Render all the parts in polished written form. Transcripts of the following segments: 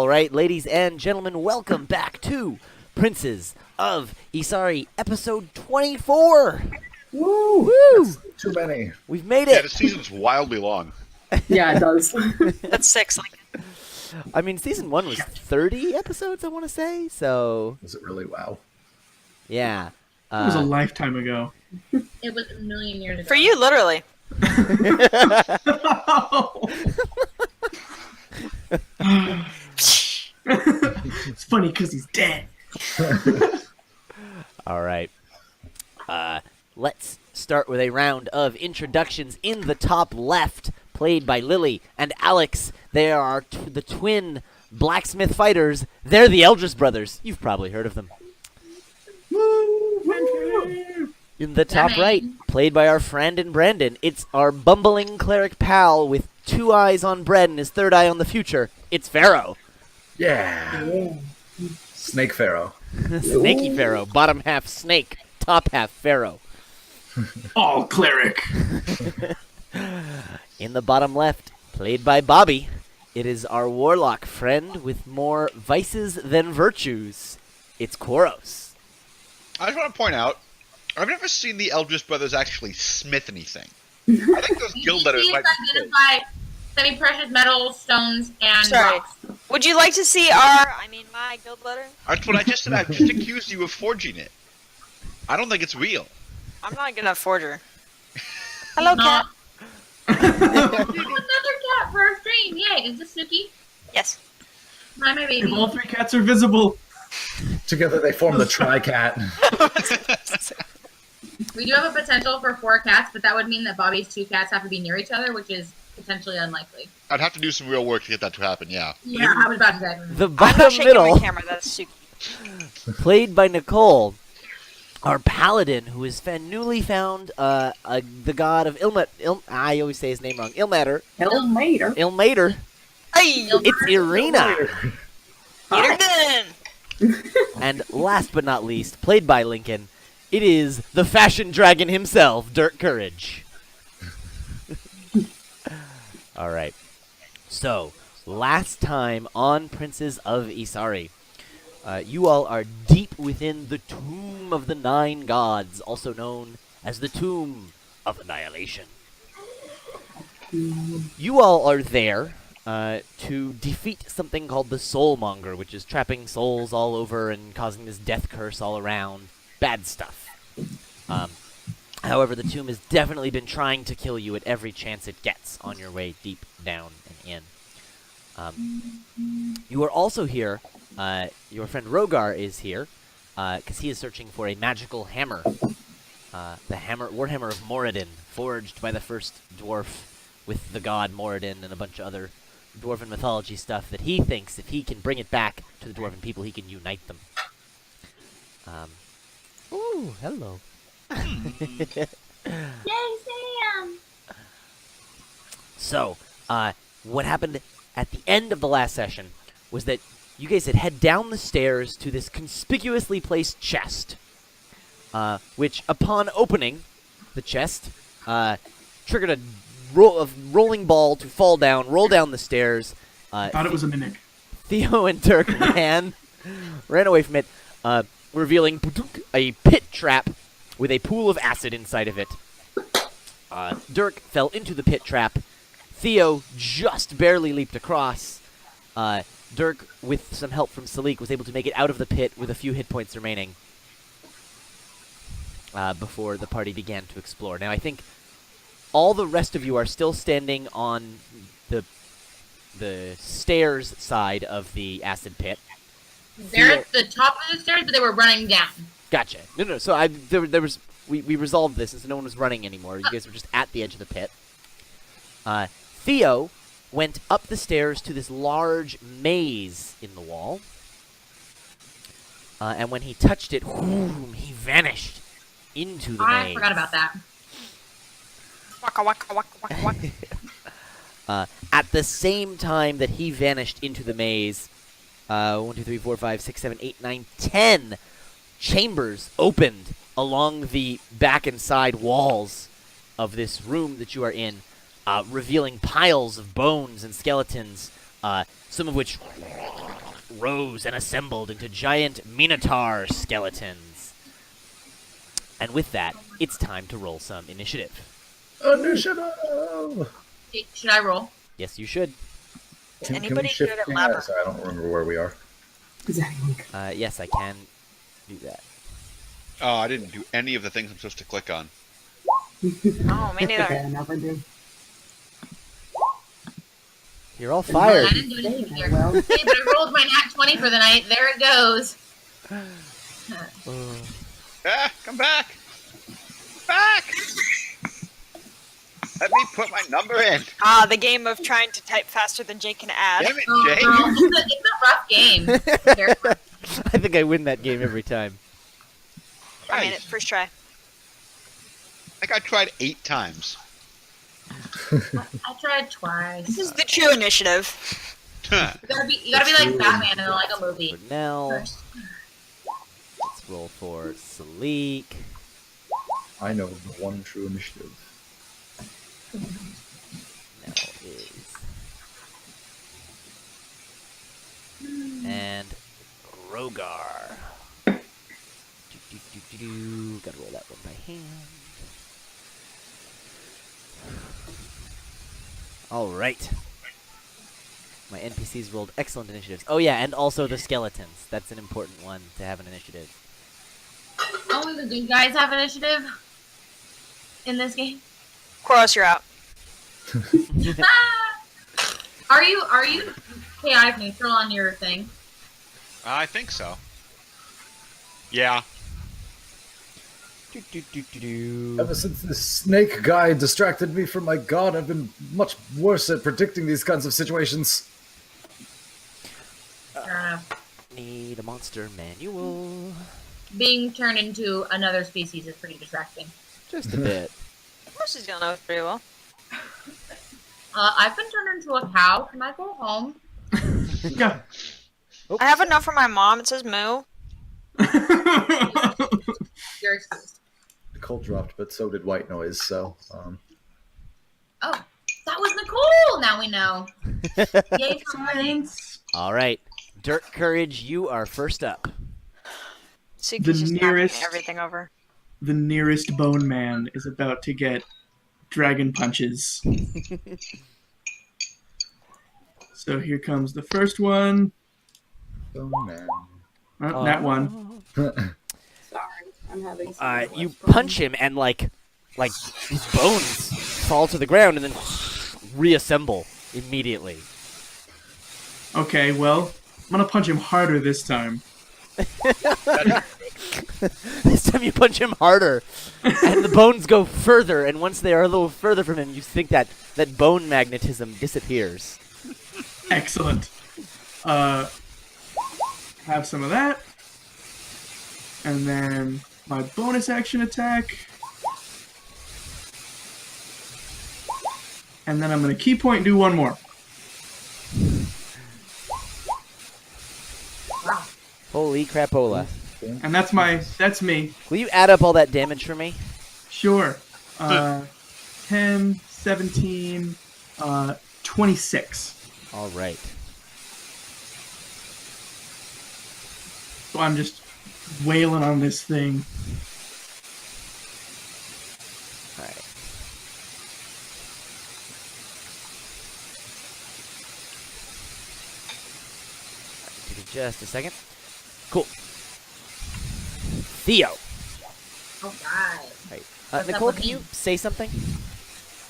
All right, ladies and gentlemen, welcome back to Princes of Isari, episode 24. Woo! Woo! That's too many. We've made Yeah, it. the season's wildly long. Yeah, it does. That's 6. I mean, season 1 was 30 episodes, I want to say, so... Was it really? Wow. Yeah. It was a lifetime ago. It was a million years ago. For you, literally. It's funny because he's dead. All right. Let's start with a round of introductions. In the top left, played by Lily and Alex. They are the twin blacksmith fighters. They're the Eldris brothers. You've probably heard of them. In the top right, played by our friend and Brandon, it's our bumbling cleric pal with 2 eyes on bread and his 3rd eye on the future. It's Pharaoh. Yeah. Snake Pharaoh. Snaky Pharaoh. Bottom half snake, top half Pharaoh. All cleric. In the bottom left, played by Bobby, it is our warlock friend with more vices than virtues. It's Koros. I just want to point out, I've never seen the Eldris brothers actually smith anything. I think those guild letters might be cool. identify semi-precious metals, stones, and Sorry. rocks. Would you like to see my guild letter? That's what I just said. I've just accused you of forging it. I don't think it's real. I'm not a good enough forger. Hello, Not. cat. Another cat for our stream. Yay. Is this Suki? Yes. Hi, my baby. If all 3 cats are visible. Together they form the Tri-Cat. We do have a potential for 4 cats, but that would mean that Bobby's 2 cats have to be near each other, which is potentially unlikely. I'd have to do some real work to get that to happen, yeah. Yeah, I was about to say. The I'm not bottom shaking middle, my camera. That's Suki. played by Nicole, our paladin, who is newly found the god of I always say his name wrong. Ilmater. Elmater. Ilmater. Hey, It's Irina. get her done. And last but not least, played by Lincoln, it is the fashion dragon himself, Dirk Courage. All right. So, last time on Princes of Isari, you all are deep within the Tomb of the 9 Gods, also known as the Tomb of Annihilation. You all are there to defeat something called the Soulmonger, which is trapping souls all over and causing this death curse all around. Bad stuff. However, the tomb has definitely been trying to kill you at every chance it gets on your way deep down and in. You are also here, your friend Rogar is here, because he is searching for a magical hammer. The Warhammer of Moradin, forged by the first dwarf with the god Moradin and a bunch of other dwarven mythology stuff that he thinks if he can bring it back to the dwarven people, he can unite them. Ooh, hello. Yay, Sam! So, what happened at the end of the last session was that you guys had head down the stairs to this conspicuously placed chest, which, upon opening the chest, triggered a rolling ball to fall down, roll down the stairs. Thought it was a mimic. Theo and Dirk ran away from it, revealing a pit trap with a pool of acid inside of it. Dirk fell into the pit trap. Theo just barely leaped across. Dirk, with some help from Salik, was able to make it out of the pit with a few hit points remaining before the party began to explore. Now, I think all the rest of you are still standing on the stairs side of the acid pit. They're at the top of the stairs, but they were running down. Gotcha. No. So we resolved this, and so no one was running anymore. You guys were just at the edge of the pit. Theo went up the stairs to this large maze in the wall, and when he touched it, he vanished into the maze. I forgot about that. Waka waka waka waka waka. At the same time that he vanished into the maze, 1, 2, 3, 4, 5, 6, 7, 8, 9, 10 chambers opened along the back and side walls of this room that you are in, revealing piles of bones and skeletons some of which rose and assembled into giant Minotaur skeletons. And with that, it's time to roll some initiative. Initiative! Should I roll? Yes, you should. Is Can anybody we shift good at things? labyrinth? I don't remember where we are. Exactly. Yes, I can do that. Oh, I didn't do any of the things I'm supposed to click on. Oh, me neither. Okay, I never do. You're all I fired. didn't do anything here. Well, Hey, but I rolled my nat 20 for the night. There it goes. Ah, come back! Back! Let me put my number in. Ah, the game of trying to type faster than Jake can add. Damn it, Oh, Jake. girl, it's a rough game. Careful. I think I win that game every time. I made it Nice. first try. I think I tried 8 times. I tried twice. This is the true initiative. Huh. You gotta be like Batman in like a movie. For Nell. First. Let's roll for Salik. I know the one true initiative. Nell is. And Rogar. Gotta roll that one by hand. Alright. My NPCs rolled excellent initiatives. Oh yeah, and also the skeletons. That's an important one to have an initiative. Only the good guys have initiative in this game. Koros, you're out. Are you chaotic neutral on your thing? I think so. Yeah. Ever since this snake guy distracted me from my god, I've been much worse at predicting these kinds of situations. Need a monster manual. Being turned into another species is pretty distracting. Just a bit. Koros is gonna know it pretty well. I've been turned into a cow. Can I go home? Yeah. I have enough for my mom. It says moo. You're excused. Nicole dropped, but so did White Noise, so... Oh, that was Nicole! Now we know. Yay for me. Science. Alright. Dirt Courage, you are first up. Suki's The just knocking nearest- everything over. The nearest bone man is about to get dragon punches. So here comes the first one. Oh, man. Oh, that one. sorry. I'm having some You punch him and like his bones fall to the ground and then reassemble immediately. Okay, well, I'm gonna punch him harder this time. This time you punch him harder, and the bones go further. And once they are a little further from him, you think that bone magnetism disappears. Excellent. Have some of that. And then my bonus action attack. And then I'm going to key point and do one more. Holy crapola! And that's me. Will you add up all that damage for me? Sure. 10, 17, 26. All right. So I'm just wailing on this thing. All right. Give me just a second. Cool. Theo. Alright. Right. What's up Nicole, with can me? you say something?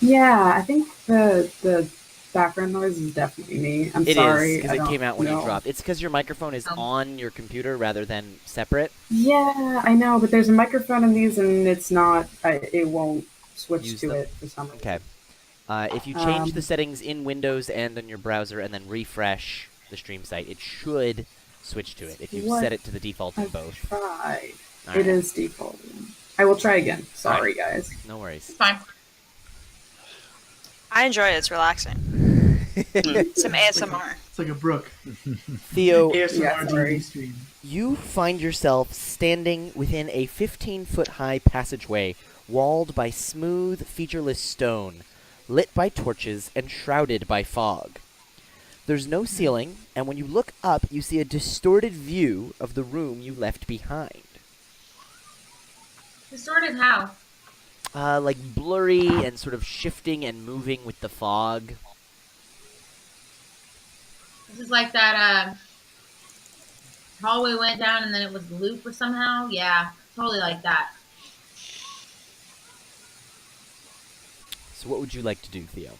Yeah, I think the background noise is definitely me. I'm It is sorry. because I it don't came out when you know. dropped. It's because your microphone is Um. on your computer rather than separate. Yeah, I know, but there's a microphone in these, and it's not. It won't switch Use to them. it for some reason. Okay. If you change the Um. settings in Windows and on your browser and then refresh the stream site, it should switch to it. If you What? set it to the default in I've both. tried. All It right. is default. I will try again. Sorry, guys. No worries. It's fine. I enjoy it. It's relaxing. Some ASMR. It's like a brook. Theo, ASMR Yeah, sorry. DD stream. you find yourself standing within a 15-foot-high passageway walled by smooth, featureless stone, lit by torches and shrouded by fog. There's no ceiling, and when you look up, you see a distorted view of the room you left behind. Distorted how? Like blurry and sort of shifting and moving with the fog. This is like that hallway went down and then it was loop or somehow. Yeah, totally like that. So what would you like to do, Theo?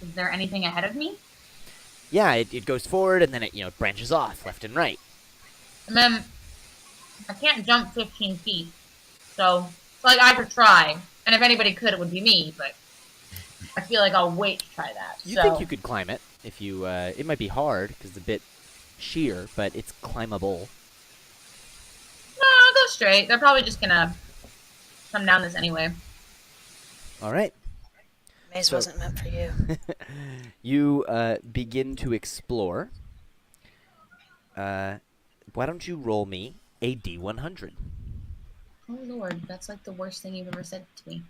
Is there anything ahead of me? Yeah, it goes forward and then it branches off left and right. And then I can't jump 15 feet, so like I could try, and if anybody could, it would be me. But I feel like I'll wait to try that. You think you could climb it if you? It might be hard because it's a bit sheer, but it's climbable. No, I'll go straight. They're probably just gonna come down this anyway. All right. Maze So- wasn't meant for you. You begin to explore. Why don't you roll me a D100? Oh lord, that's like the worst thing you've ever said to me.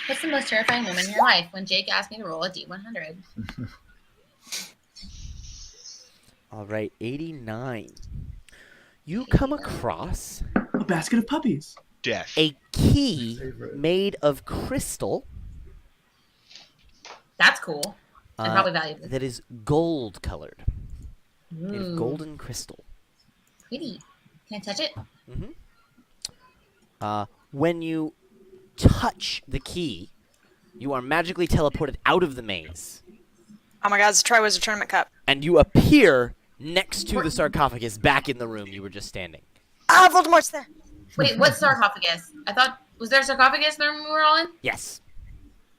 What's the most terrifying moment in your life? When Jake asked me to roll a D100. All right, 89. You come across A basket of puppies. Death. a key Favorite. made of crystal That's cool. And probably valuable. that is gold colored. Made of Ooh, golden crystal. pretty. Can I touch it? When you touch the key, you are magically teleported out of the maze, Oh my god, it's a Triwizard Tournament Cup. and you appear next to the sarcophagus back in the room you were just standing. Ah, Voldemort's there. Wait, what's sarcophagus? I thought, was there a sarcophagus in the room we were all in? Yes.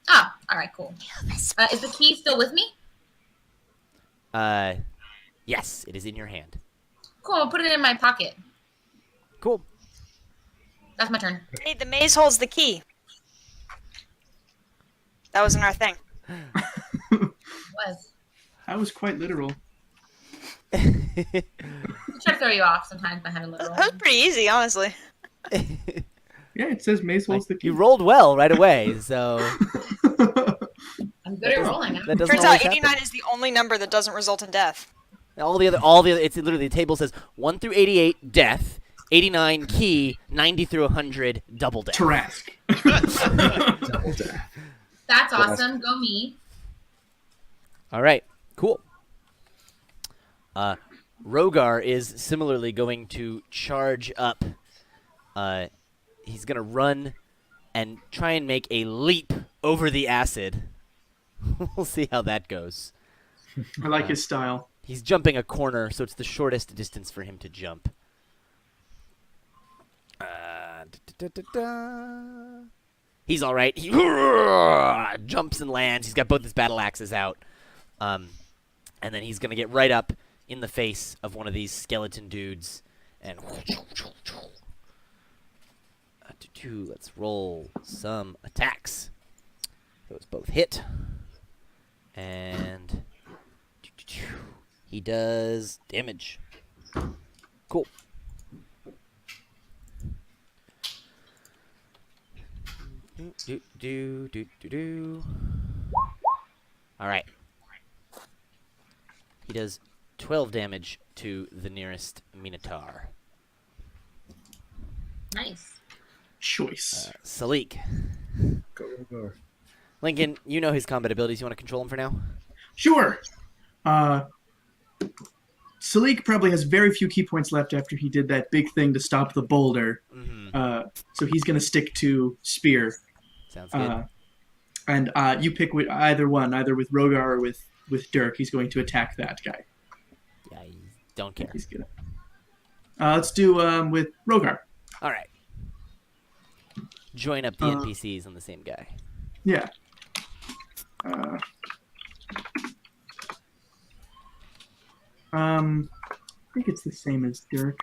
Ah, alright, cool. Is the key still with me? Yes, it is in your hand. Cool, I'll put it in my pocket. Cool. That's my turn. Hey, the maze holds the key. That wasn't our thing. Was. That was quite literal. I try to throw you off sometimes by having a little. That was pretty easy, honestly. Yeah, it says maze holds the key. You rolled well right away, so I'm good at rolling. that doesn't Turns always out 89 happen. is the only number that doesn't result in death. All the other, it's literally the table says 1 through 88 death, 89 key, 90 through 100 double death. Tarask. Double death. That's awesome. Go me. All right, cool. Rogar is similarly going to charge up. He's going to run and try and make a leap over the acid. We'll see how that goes. I like his style. He's jumping a corner, so it's the shortest distance for him to jump. He's all right. He jumps and lands. He's got both his battle axes out. And then he's going to get right up in the face of one of these skeleton dudes. And let's roll some attacks. Those both hit. And he does damage. Cool. All right. He does 12 damage to the nearest Minotaur. Nice. Choice. Salik. Go. Lincoln, you know his combat abilities. You want to control him for now? Sure. Salik probably has very few key points left after he did that big thing to stop the boulder. So he's going to stick to Spear. Sounds good. And you pick either one, either with Rogar or with Dirk. He's going to attack that guy. Yeah, I don't care. He's gonna. Let's do with Rogar. All right. Join up the NPCs on the same guy. Yeah. I think it's the same as Dirk.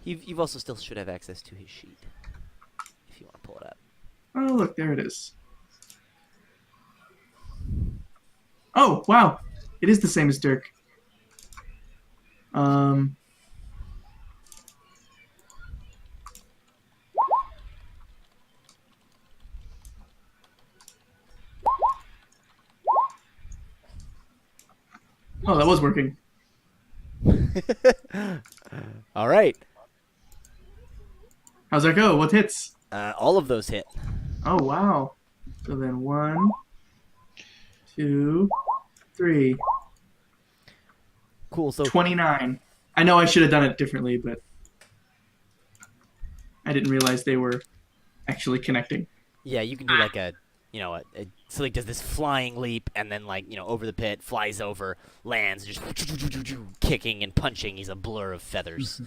You've also still should have access to his sheet if you want to pull it up. Oh, look, there it is. Oh, wow. It is the same as Dirk. Oh, that was working. All right. How's that go? What hits? All of those hit. Oh, wow. So then 1, 2, 3, Cool. So 29. I know I should have done it differently, but I didn't realize they were actually connecting. yeah, you can do like a Slick does this flying leap and then over the pit, flies over, lands, just kicking and punching. He's a blur of feathers.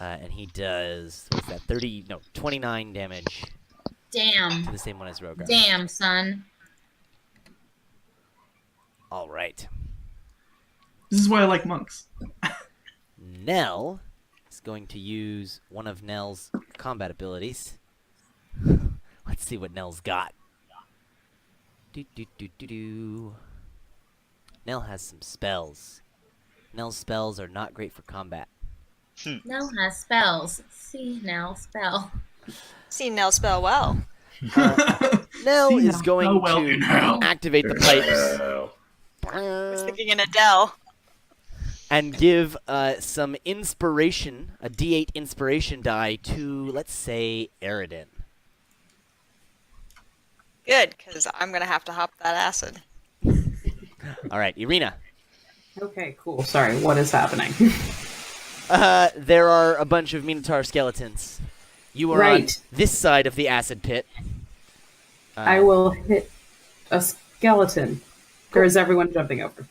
And he does, what's that, 29 damage Damn. to the same one as Rogar. Damn, son. All right. This is why I like monks. Nell is going to use one of Nell's combat abilities. Let's see what Nell's got. Nell has some spells. Nell's spells are not great for combat. Nell has spells. See Nell spell. See Nell spell well. Nell See, is now, going how well you to know. activate the pipes I was thinking in Adele. and give some inspiration, a D8 inspiration die to, let's say, Aridin. Good, because I'm going to have to hop that acid. All right, Irina. Okay, cool. Sorry, what is happening? There are a bunch of Minotaur skeletons. You are on Right. this side of the acid pit. I will hit a skeleton. Or is everyone jumping over?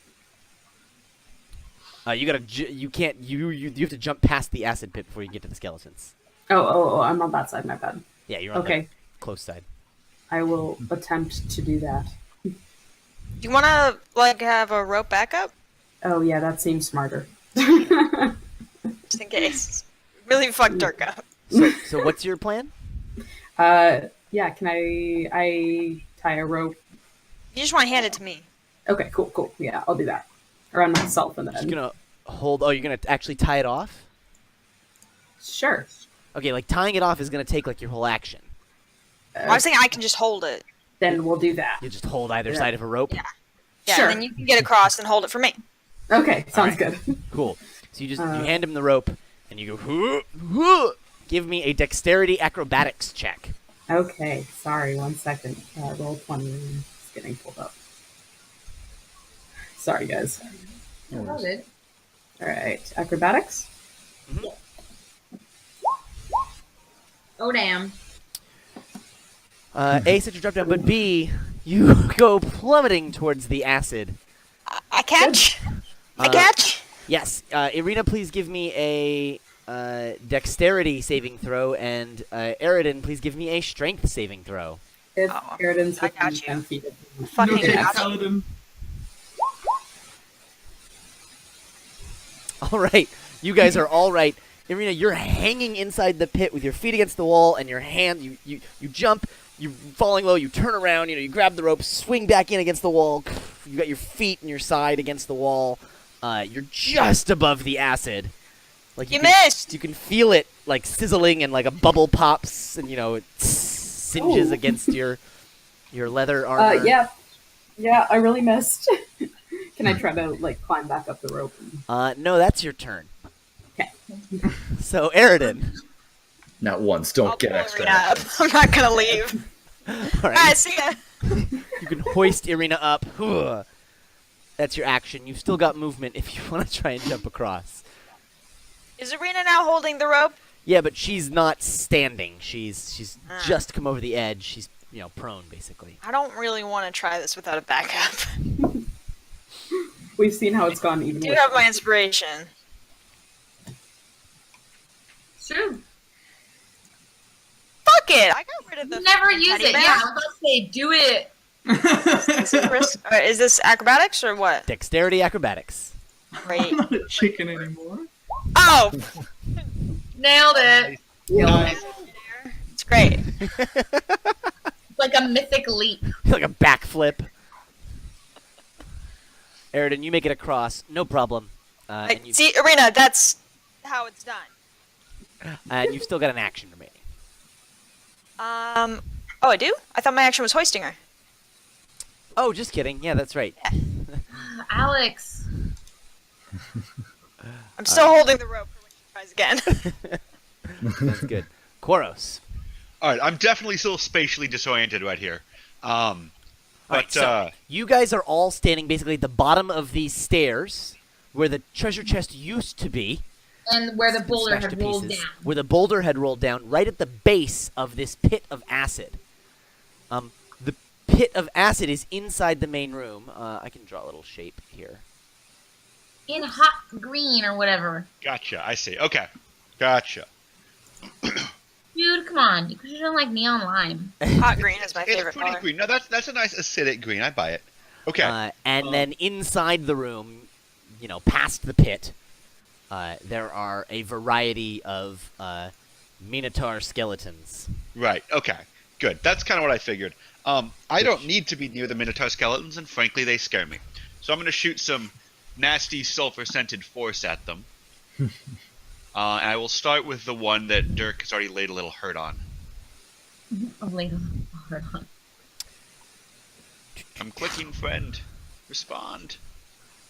You gotta. You can't. You have to jump past the acid pit before you get to the skeletons. Oh, I'm on that side, my bad. Yeah, you're on Okay, the close side. I will attempt to do that. Do you want to, have a rope backup? Oh yeah, that seems smarter. Just in case. Really fucked Dirk up. So what's your plan? Yeah, can I tie a rope? You just want to hand it to me. Okay, cool. Yeah, I'll do that. Around myself and then. Just gonna hold. Oh, you're gonna actually tie it off. Sure. Okay, tying it off is gonna take your whole action. I was thinking I can just hold it. Then we'll do that. You just hold either Yeah. side of a rope. Yeah. Yeah, Sure. and then you can get across and hold it for me. Okay, sounds Alright. good. Cool. So you Uh, hand him the rope and you go. Give me a dexterity acrobatics check. Okay, sorry, 1 second. Roll 20. It's getting pulled up. Sorry, guys. Loaded. All right, acrobatics. Oh damn. A, such a drop down, but B, you go plummeting towards the acid. I catch. I Uh, catch. Yes, Irina, please give me a dexterity saving throw, and Aridin, please give me a strength saving throw. If Oh, Aridin's I got within you. 10 feet of me. Fucking Okay, got it. Paladin. All right, you guys are all right. Irina, you're hanging inside the pit with your feet against the wall, and your hand, you jump, you're falling low, you turn around, you grab the rope, swing back in against the wall. You got your feet and your side against the wall. You're just above the acid. You missed. You can feel it sizzling and a bubble pops and it singes Ooh. against your leather armor. Yeah, I really missed. Can I try to climb back up the rope? No, that's your turn. Okay. So Aridin. Not once. Don't I'll get pull extra. Irina up. I'm not going to leave. All right. Alright, see ya. You can hoist Irina up. That's your action. You've still got movement if you want to try and jump across. Is Irina now holding the rope? Yeah, but she's not standing. She's Ah. just come over the edge. She's prone basically. I don't really want to try this without a backup. We've seen how it's gone even I do with. have my inspiration. True. Fuck it! I got rid of the Never use teddy it. bear. Yeah, I was about to say, do it. Is this acrobatics or what? Dexterity acrobatics. Great. I'm not a chicken anymore. Oh! Nailed it. It's great. It's like a mythic leap. Like a backflip. Aridin, you make it across, no problem. And, See, Irina, that's how it's done. and you've still got an action remaining. Oh, I do? I thought my action was hoisting her. Oh, just kidding. Yeah, that's right. Alex. I'm still holding the rope for when she tries again. Sounds good. Koros. All right, I'm definitely still spatially disoriented right here. All But right, so you guys are all standing basically at the bottom of these stairs where the treasure chest used to be. And where the Been boulder smashed had to rolled pieces, down. where the boulder had rolled down, right at the base of this pit of acid. The pit of acid is inside the main room. I can draw a little shape here. In hot green or whatever. gotcha. I see. Okay, gotcha. Dude, come on. You could have done like neon lime. Hot green is my It's favorite pretty color. green. No, that's a nice acidic green. I buy it. Okay. And then inside the room, past the pit, there are a variety of Minotaur skeletons. Right. Okay. Good. That's kind of what I figured. I don't need to be near the Minotaur skeletons, and frankly, they scare me. So I'm going to shoot some nasty sulfur-scented force at them. And I will start with the one that Dirk has already laid a little hurt on. Oh, later. Hold on. I'm clicking, friend. Respond.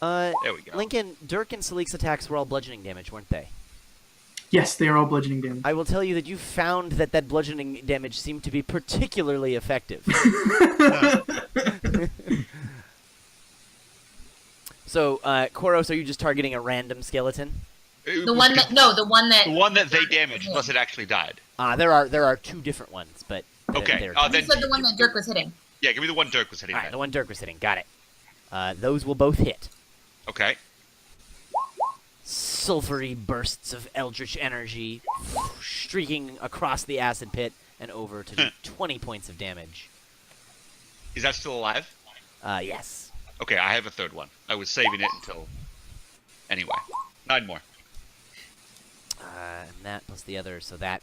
There we go. Lincoln, Dirk and Salik's attacks were all bludgeoning damage, weren't they? Yes, they are all bludgeoning damage. I will tell you that you found that bludgeoning damage seemed to be particularly effective. So, Koros, are you just targeting a random skeleton? It The was one that the one that they damaged, plus it actually died. There are two different ones, but Okay, they're You then said the one that Dirk was hitting. yeah, give me the one Dirk was hitting. all right. Then. The one Dirk was hitting, got it. Those will both hit. Okay. Sulphury bursts of eldritch energy streaking across the acid pit and over to do 20 points of damage. Is that still alive? Yes. Okay, I have a third one. I was saving it until. Anyway, 9 more. And that plus the other, so that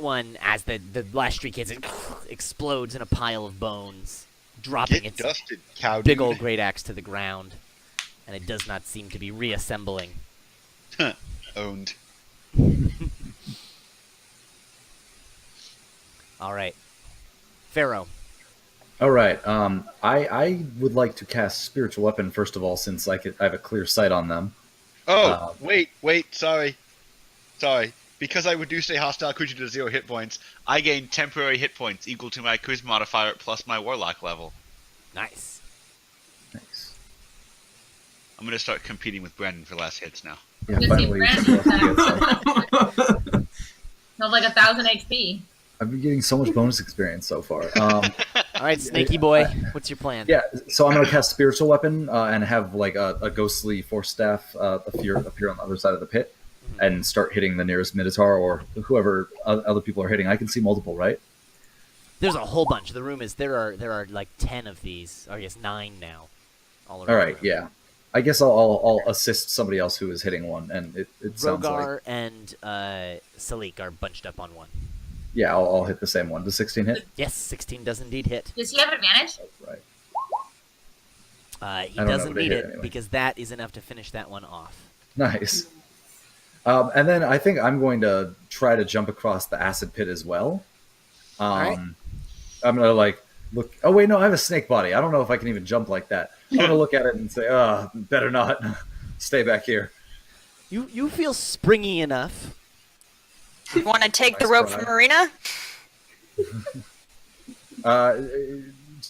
one, as the last streak hits, it explodes in a pile of bones, dropping Get its dusted, cow big dude. old great axe to the ground, and it does not seem to be reassembling. Owned. All right, Pharaoh. All right. I would like to cast spiritual weapon first of all, since I have a clear sight on them. Oh, wait, sorry. Because I reduced a hostile creature to 0 hit points, I gain temporary hit points equal to my charisma modifier plus my warlock level. Nice. Nice. I'm gonna start competing with Brandon for last hits now. Yeah, Good finally. thing Brandon some- Smells like 1,000 HP. I've been getting so much bonus experience so far. All right, Snaky Boy, what's your plan? Yeah, so I'm going to cast spiritual weapon and have like a ghostly force staff appear on the other side of the pit and start hitting the nearest Minotaur or whoever other people are hitting. I can see multiple, right? There's a whole bunch. The room is there are like 10 of these, or I guess 9 now. All All right, yeah. I guess I'll assist somebody else who is hitting one, and it sounds like Rogar and Salik are bunched up on one. yeah, I'll hit the same one. Does 16 hit? Yes, 16 does indeed hit. Does he have advantage? Right. He don't know doesn't what they need hit it anyway. because that is enough to finish that one off. Nice. And then I think I'm going to try to jump across the acid pit as well. right. I'm gonna look. Oh wait, no, I have a snake body. I don't know if I can even jump like that. I'm gonna look at it and say, better not. Stay back here. You feel springy enough. You want to take the Nice rope try. from Marina?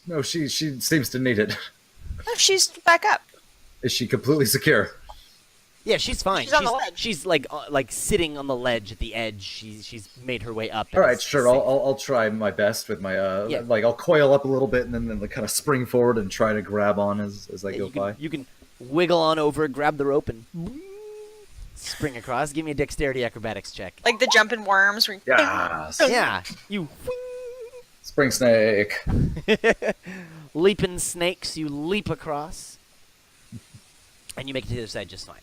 No, she seems to need it. Oh, she's back up. Is she completely secure? Yeah, she's fine. She's on the ledge. She's like sitting on the ledge at the edge. She's made her way up. All right, sure. I'll try my best with my Yeah. I'll coil up a little bit and then kind of spring forward and try to grab on as I go by. You can wiggle on over, grab the rope, and spring across. Give me a dexterity acrobatics check. Like the jumping worms. Where you Yes. Yeah, you Spring snake. leaping snakes. You leap across, and you make it to the other side just fine.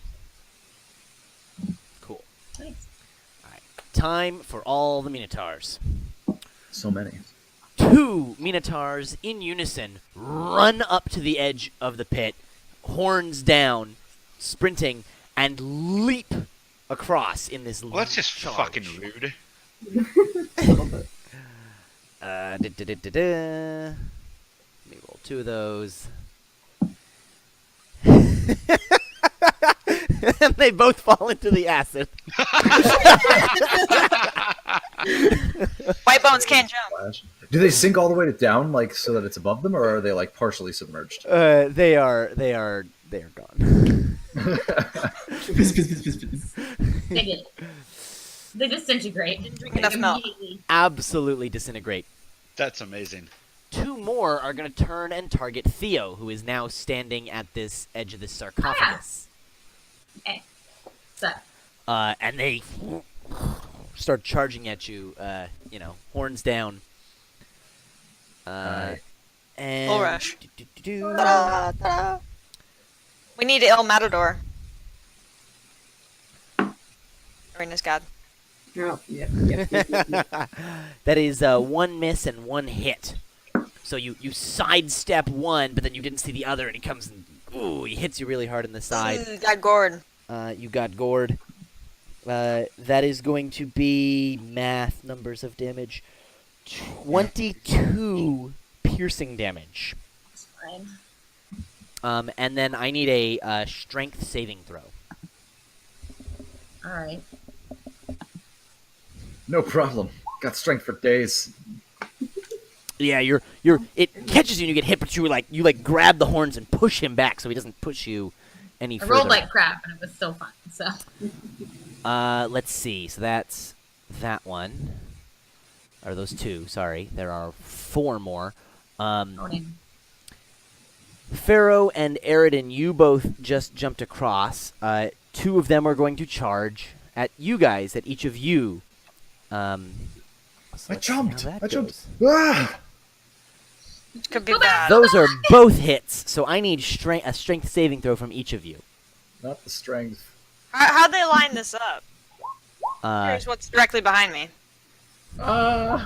Cool. Nice. All right, time for all the Minotaurs. So many. 2 Minotaurs in unison run up to the edge of the pit, horns down, sprinting, and leap across in this. Well, that's just charge. fucking rude. Let me roll 2 of those. and they both fall into the acid. White bones can't jump. Flash. Do they sink all the way down, like so that it's above them, or are they like partially submerged? They are gone. Fizz, fizz, fizz, fizz, fizz. They did. They disintegrate. Didn't drink enough milk. Immediately. Absolutely disintegrate. That's amazing. 2 more are going to turn and target Theo, who is now standing at this edge of this sarcophagus. Okay. So, And they start charging at you, horns down. And Bull rush. do-do-do-do. Ta-da, ta-da. We need El Matador. Arena's God. Oh, yeah. That is 1 miss and 1 hit. So you sidestep one, but then you didn't see the other, and he comes and he hits you really hard in the side. Got gored. You got gored. That is going to be math numbers of damage. 22 piercing damage. it's fine. And then I need a strength saving throw. Alright. No problem. Got strength for days. Yeah, it catches you and you get hit, but you grab the horns and push him back so he doesn't push you any I further. rolled like crap, and it was still fun, so. Let's see. So that's that one. Or those 2, sorry. There are 4 more. Owning. Pharaoh and Eridan, you both just jumped across. 2 of them are going to charge at you guys, at each of you. So I let's see jumped. how that I jumped. goes. Ah! Could be bad. Those are both hits, so I need a strength saving throw from each of you. Not the strength. How'd they line this up? Here's what's directly behind me. No.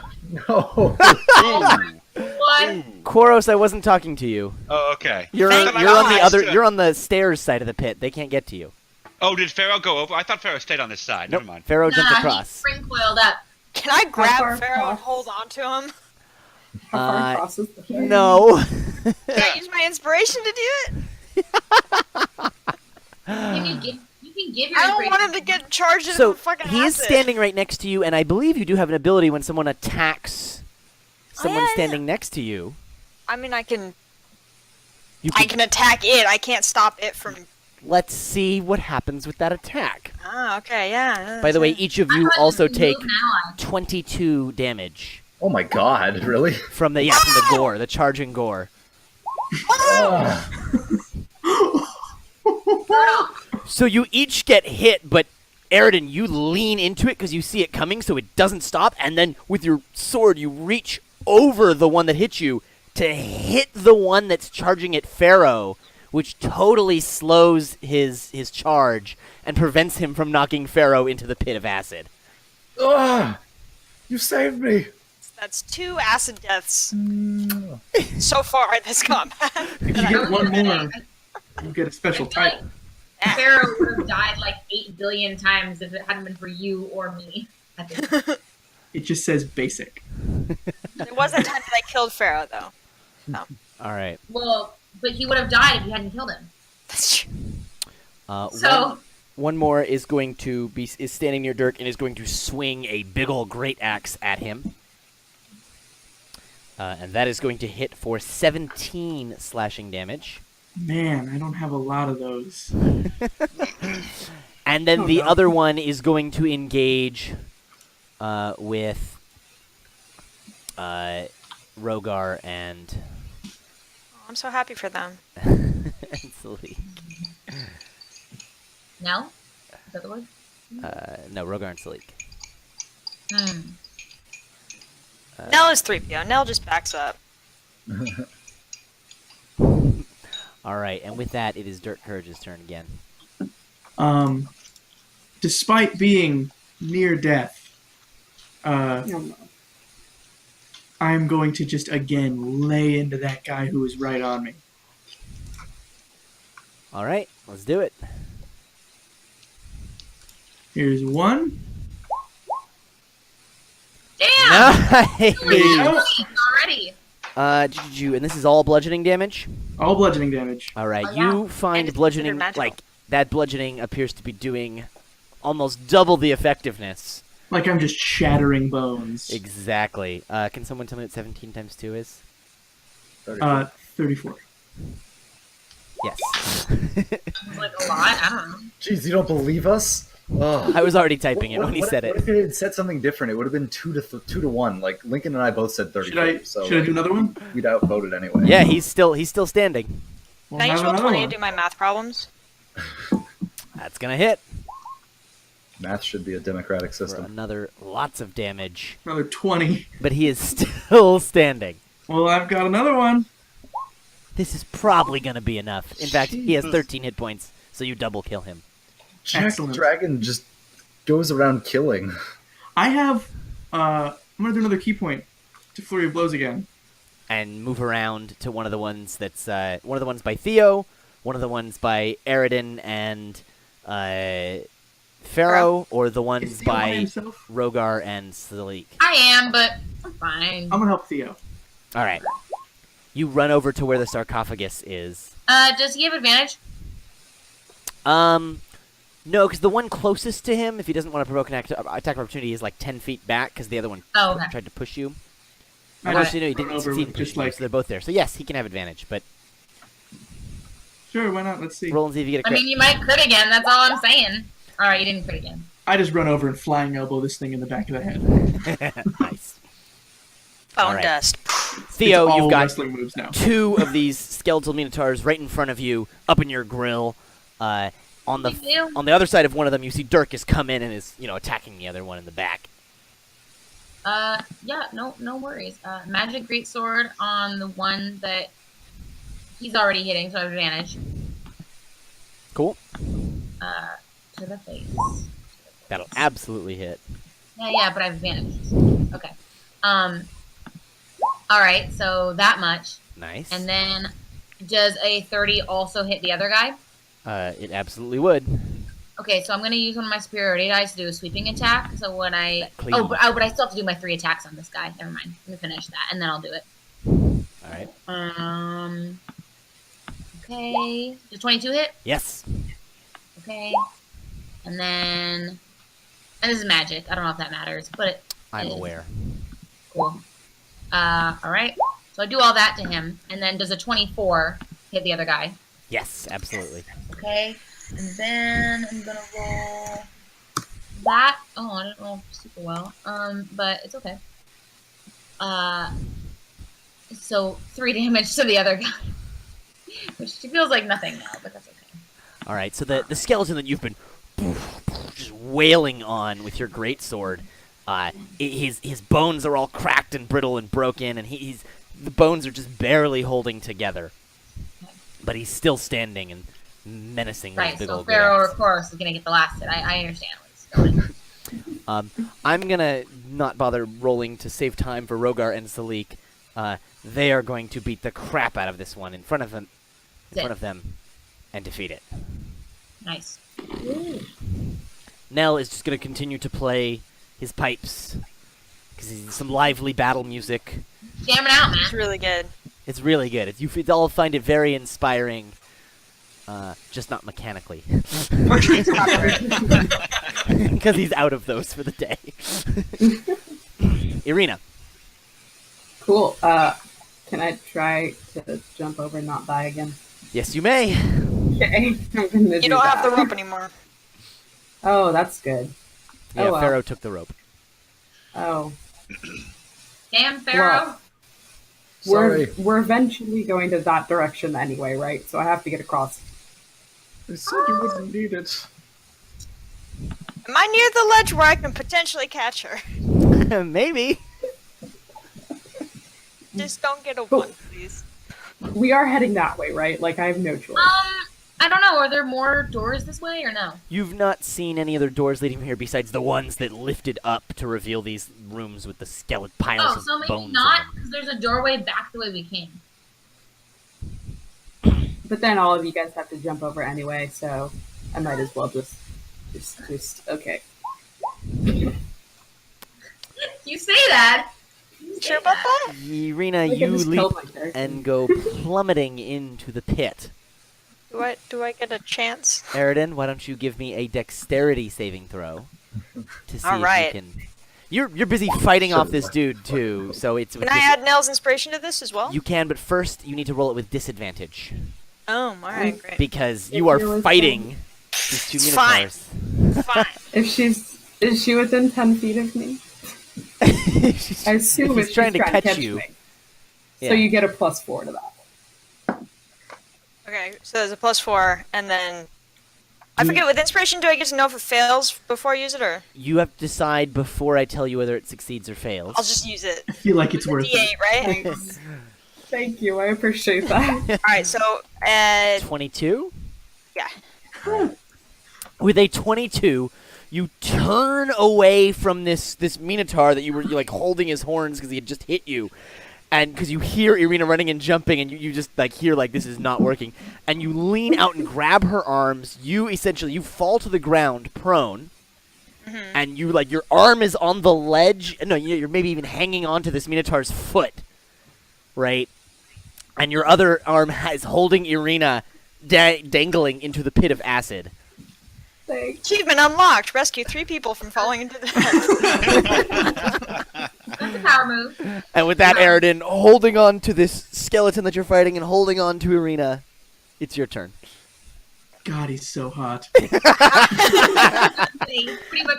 What? Koros, I wasn't talking to you. Oh, okay. You're Thank on God. the other. You're on the stairs side of the pit. They can't get to you. Oh, did Pharaoh go over? I thought Pharaoh stayed on this side. Nope. Never mind. Pharaoh jumped Nah, across. he spring coiled up. Can I grab far Pharaoh and across? hold on to him? How far across is the thing? No. Can I use my inspiration to do it? You can give your I don't want him inspiration. to get charged into So fucking he is acid. standing right next to you, and I believe you do have an ability when someone attacks someone yeah, standing next to you. I mean, I can You attack it. I can't stop it from. Let's see what happens with that attack. Ah, okay, yeah. By the way, each of you I also couldn't take move an ally. 22 damage Oh my god, really? from the gore, the charging gore. So you each get hit, but Eridan, you lean into it because you see it coming, so it doesn't stop, and then with your sword, you reach over the one that hit you to hit the one that's charging at Pharaoh, which totally slows his charge and prevents him from knocking Pharaoh into the pit of acid. Ah! You saved me. That's 2 acid deaths so far this combat. If you get one more, you get a special title. Pharaoh would have died like 8 billion times if it hadn't been for you or me. I think. It just says basic. There was a time that I killed Pharaoh, though. All right. Well, but he would have died if you hadn't killed him. That's true. So One more is standing near Dirk and is going to swing a big ol' great axe at him. And that is going to hit for 17 slashing damage. Man, I don't have a lot of those. And then Oh, the no. other one is going to engage with Rogar and Oh, I'm so happy for them. Salik. no, is that the word? No, Rogar and Salik. Nell is 3PO. Nell just backs up. All right, and with that, it is Dirk Courage's turn again. Despite being near death, Oh, no. I'm going to just again lay into that guy who was right on me. All right, let's do it. Here's one. Damn! Nice. There you go. Already. And this is all bludgeoning damage. All bludgeoning damage. All right, Oh, yeah. you find And it's bludgeoning considered magical. like that bludgeoning appears to be doing almost double the effectiveness. Like I'm just shattering bones. Exactly. Can someone tell me what 17 times 2 is? 34. Yes. Like a lot? I don't know. Jeez, you don't believe us? Oh. I was already typing it when he said What it. if it had said something different? It would have been 2 to 1. Like Lincoln and I both said 34. Should I do another one? We'd outvoted anyway. Yeah, he's still standing. Well, Can I use have roll another 20 one. to do my math problems? That's gonna hit Math should be a democratic for system. another lots of damage, Another 20. but he is still standing. Well, I've got another one. This is probably gonna be enough. In fact, he has Jesus. 13 hit points, so you double kill him. Jack Excellent. the Dragon just goes around killing. I have. I'm gonna do another key point to Flurry of Blows again. And move around to one of the ones that's one of the ones by Theo, one of the ones by Aridin and Pharaoh, or the Is ones Theo by by himself? Rogar and Salik. I am, but I'm fine. I'm gonna help Theo. All right, you run over to where the sarcophagus is. Does he have advantage? No, because the one closest to him, if he doesn't want to provoke an attack of opportunity, is like 10 feet back because the other one Oh, okay. tried to push you. I Actually, no, he run didn't over succeed in with pushing just you, like. so they're both there. So yes, he can have advantage, but Sure, why not? Let's see. roll and see if you get a I crit. mean, you might crit again. That's all I'm saying. All right, you didn't crit again. I just run over and flying elbow this thing in the back of the head. Nice. Bone Alright. dust. Theo, It's all you've got wrestling moves now. 2 of these skeletal minotaurs right in front of you, up in your grill. On the Big deal. on the other side of one of them, you see Dirk has come in and is attacking the other one in the back. Yeah, no worries. Magic Greatsword on the one that he's already hitting, so I have advantage. Cool. To the face. That'll absolutely hit. Yeah, but I have advantage. Okay. All right, so that much, Nice. and then does a 30 also hit the other guy? It absolutely would. Okay, so I'm gonna use one of my superiority dice to do a sweeping attack. So when I Clean. but I still have to do my 3 attacks on this guy. Never mind. Let me finish that, and then I'll do it. All right. Okay. Does 22 hit? Yes. Okay. And this is magic. I don't know if that matters, but I'm it is. aware. Cool. All right. So I do all that to him, and then does a 24 hit the other guy? Yes, absolutely. Okay. And then I'm gonna roll that. Oh, I didn't roll super well. But it's okay. So 3 damage to the other guy, which feels like nothing now, but that's okay. All right. So the skeleton that you've been just wailing on with your greatsword, his bones are all cracked and brittle and broken, and the bones are just barely holding together. But he's still standing and menacing Right. those big So old Pharaoh, guts. of course, is gonna get the last hit. I understand where he's going. I'm gonna not bother rolling to save time for Rogar and Salik. They are going to beat the crap out of this one in front of them, and defeat it. Nice. Nell is just gonna continue to play his pipes because he's some lively battle music. Jamming out, man. It's really good. It's really good. You all find it very inspiring, just not mechanically, because he's out of those for the day. Irina. Cool. Can I try to jump over and not die again? Yes, you may. Okay. I'm gonna You don't have the that. rope anymore. Oh, that's good. Yeah, Oh, well. Pharaoh took the rope. Oh. Damn, Pharaoh. Sorry. We're eventually going to that direction anyway, right? So I have to get across. I said you wouldn't need it. Am I near the ledge where I can potentially catch her? Maybe. Just don't get a Oh. 1, please. We are heading that way, right? Like, I have no choice. I don't know. Are there more doors this way or no? You've not seen any other doors leading from here besides the ones that lifted up to reveal these rooms with the skeleton piles Oh, of so maybe bones. in not, them. because there's a doorway back the way we came. But then all of you guys have to jump over anyway, so I might as well just okay. You say that. You sure about that? Irina, Like, I you just leap killed my character. and go plummeting into the pit. Do I get a chance? Aridin, why don't you give me a dexterity saving throw to see All right. if you can. You're busy fighting off Sure. this dude too, so it's. Can I add Nell's inspiration to this as well? You can, but first you need to roll it with disadvantage Oh, all right, great. because If you are you're fighting these two It's fine. minotaurs. Fine. Is she within 10 feet of me? She's- I assume he's if trying she's to catch you. me. Yeah. So you get a +4 to that. Okay, so there's a +4, and then I forget. With inspiration, do I get to know if it fails before I use it, or You have to decide before I tell you whether it succeeds or fails. I'll just use it? I feel like it's The worth it. D8, right? Thanks. Thank you. I appreciate that. All right, so 22. yeah. With a 22, you turn away from this minotaur that you were like holding his horns because he had just hit you, and because you hear Irina running and jumping, and you just like hear like this is not working, and you lean out and grab her arms. You fall to the ground prone, and you like your arm is on the ledge. No, you're maybe even hanging onto this minotaur's foot, right? And your other arm is holding Irina dangling into the pit of acid. Thanks. Achievement unlocked. Rescue 3 people from falling into the That's a power move. And with that, Aridin, holding on to this skeleton that you're fighting and holding on to Irina, it's your turn. God, he's so hot. Pretty much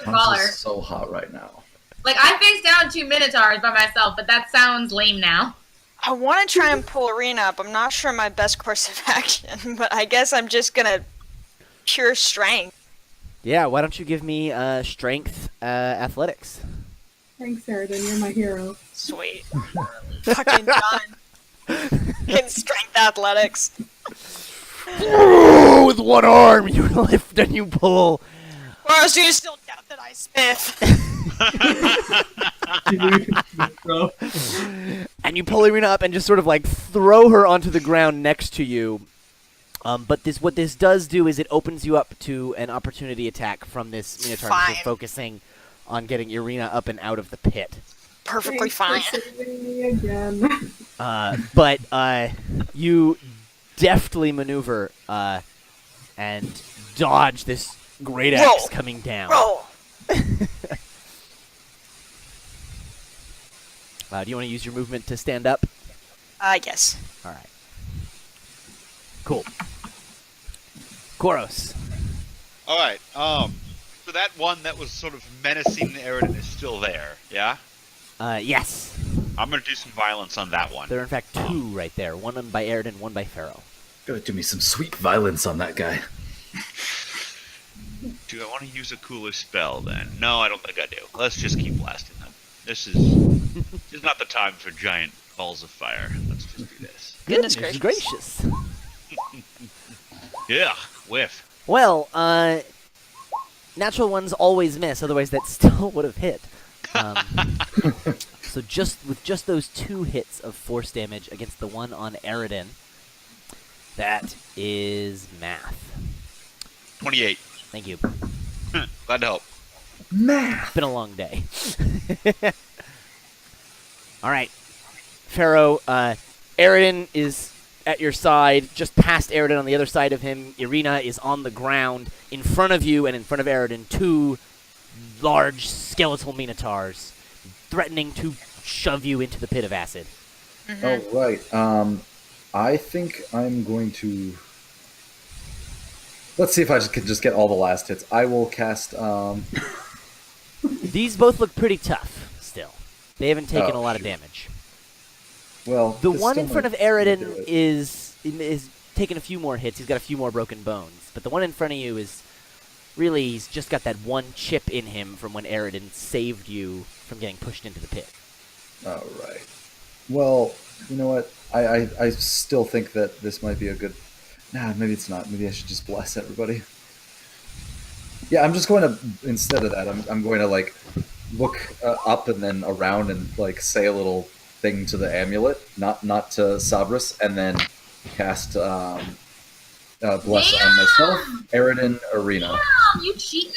a I'm baller. just so hot right now. Like, I faced down 2 minotaurs by myself, but that sounds lame now. I want to try and pull Arena up. I'm not sure my best course of action, but I guess I'm just gonna pure strength. Yeah, why don't you give me strength athletics? Thanks, Aridin. You're my hero. Sweet. Fucking done. In strength athletics. With one arm, you lift and you pull. Or else do you still doubt that I smith? Bro. And you pull Irina up and just sort of like throw her onto the ground next to you. But what this does do is it opens you up to an opportunity attack from this Minotaur. Fine. You're focusing on getting Irina up and out of the pit. Perfectly Thanks fine. for saving me again. But you deftly maneuver and dodge this great axe Roll. coming down. Roll. Do you want to use your movement to stand up? Yes. All right. Cool. Koros. All right. So that one that was sort of menacing Aridin is still there. Yeah. Yes. I'm gonna do some violence on that one. There are in fact two right there. One by Aridin, one by Pharaoh. Gotta do me some sweet violence on that guy. Do I want to use a cooler spell then? No, I don't think I do. Let's just keep blasting them. This is not the time for giant balls of fire. Let's just do this. Goodness gracious. Yeah, whiff. Well, natural ones always miss, otherwise that still would have hit. So with just those 2 hits of force damage against the one on Aridin, that is math. 28. Thank you. Glad to help. It's been a long day. All right. Pharaoh, Aridin is at your side, just past Aridin on the other side of him. Irina is on the ground in front of you and in front of Aridin, 2 large skeletal minotaurs threatening to shove you into the pit of acid. Oh, right. I think I'm going to... Let's see if I can just get all the last hits. I will cast... These both look pretty tough still. They haven't taken Oh, a lot of shoot. damage. Well, The this one still in front of might Aridin do it. is taking a few more hits. He's got a few more broken bones. But the one in front of you is really, he's just got that one chip in him from when Aridin saved you from getting pushed into the pit. All right. Well, you know what? I still think that this might be a good... Nah, maybe it's not. Maybe I should just bless everybody. Yeah, I'm just going to, instead of that, I'm going to, like, look up and then around and, like, say a little thing to the amulet, not to Sabras, and then cast bless on myself, Aridin, Arena. Damn, you cheating?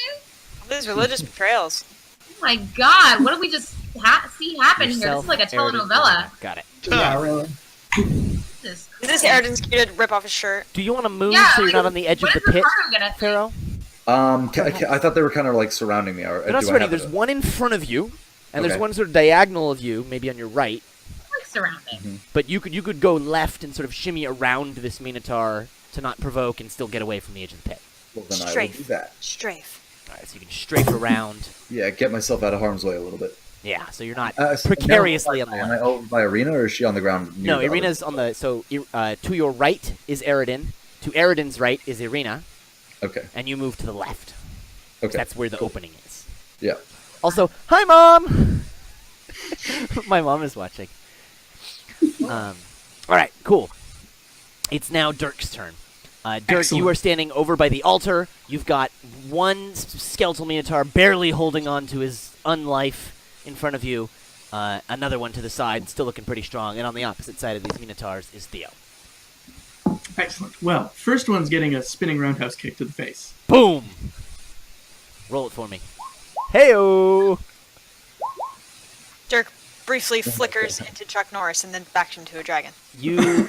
These religious betrayals. Oh my god, what did we just see happen here? This Yourself, is like a Aridin, telenovela. Arina. Got it. Yeah, really. Jesus. Is this Eridan's cue to rip off his shirt? Do you want to move Yeah, so you're like, not on the edge of what the is pit, Ricardo gonna think? Pharaoh? I thought they were kind of like surrounding me. Or, They're not do I surrounding. have There's to- one in front of you, and there's Okay. one sort of diagonal of you, maybe on your right. Like surrounding. But you could go left and sort of shimmy around this Minotaur to not provoke and still get away from the edge of the pit. Well, then I will Strafe. do that. Strafe. All right, so you can strafe around. Yeah, get myself out of harm's way a little bit. Yeah, so you're not So precariously on the Am left. I over by Arena, or is she on the ground? Near No, the Irina's on the. So to your right is Eridan. To Eridan's right is Irina, Okay. and you move to the left. Okay. That's where the opening is. Yeah. Also, hi, Mom! My mom is watching. All right, cool. It's now Dirk's turn. Dirk, Excellent. you are standing over by the altar. You've got one skeletal Minotaur barely holding on to his unlife in front of you. Another one to the side, still looking pretty strong. And on the opposite side of these Minotaurs is Theo. Excellent. Well, first one's getting a spinning roundhouse kick to the face. Boom! Roll it for me. Heyo! Dirk briefly flickers into Chuck Norris and then back into a dragon. You,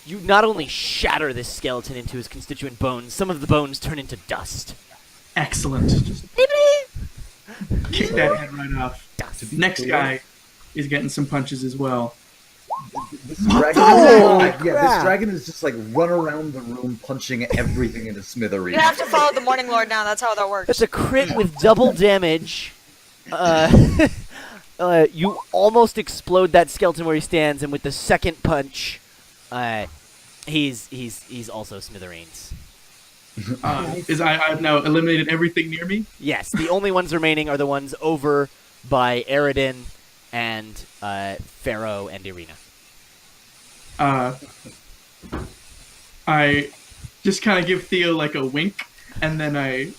you not only shatter this skeleton into his constituent bones, some of the bones turn into dust. Excellent. Just kick that head right off. Next guy is getting some punches as well. This dragon, crap. this dragon is just like run around the room punching everything in a smithereens. You have to follow the Morning Lord now. That's how that works. That's a crit with double damage. You almost explode that skeleton where he stands, and with the second punch, he's also smithereens. I've now eliminated everything near me. Yes, the only ones remaining are the ones over by Eridan and Pharaoh and Irina. I just kind of give Theo like a wink, and then I,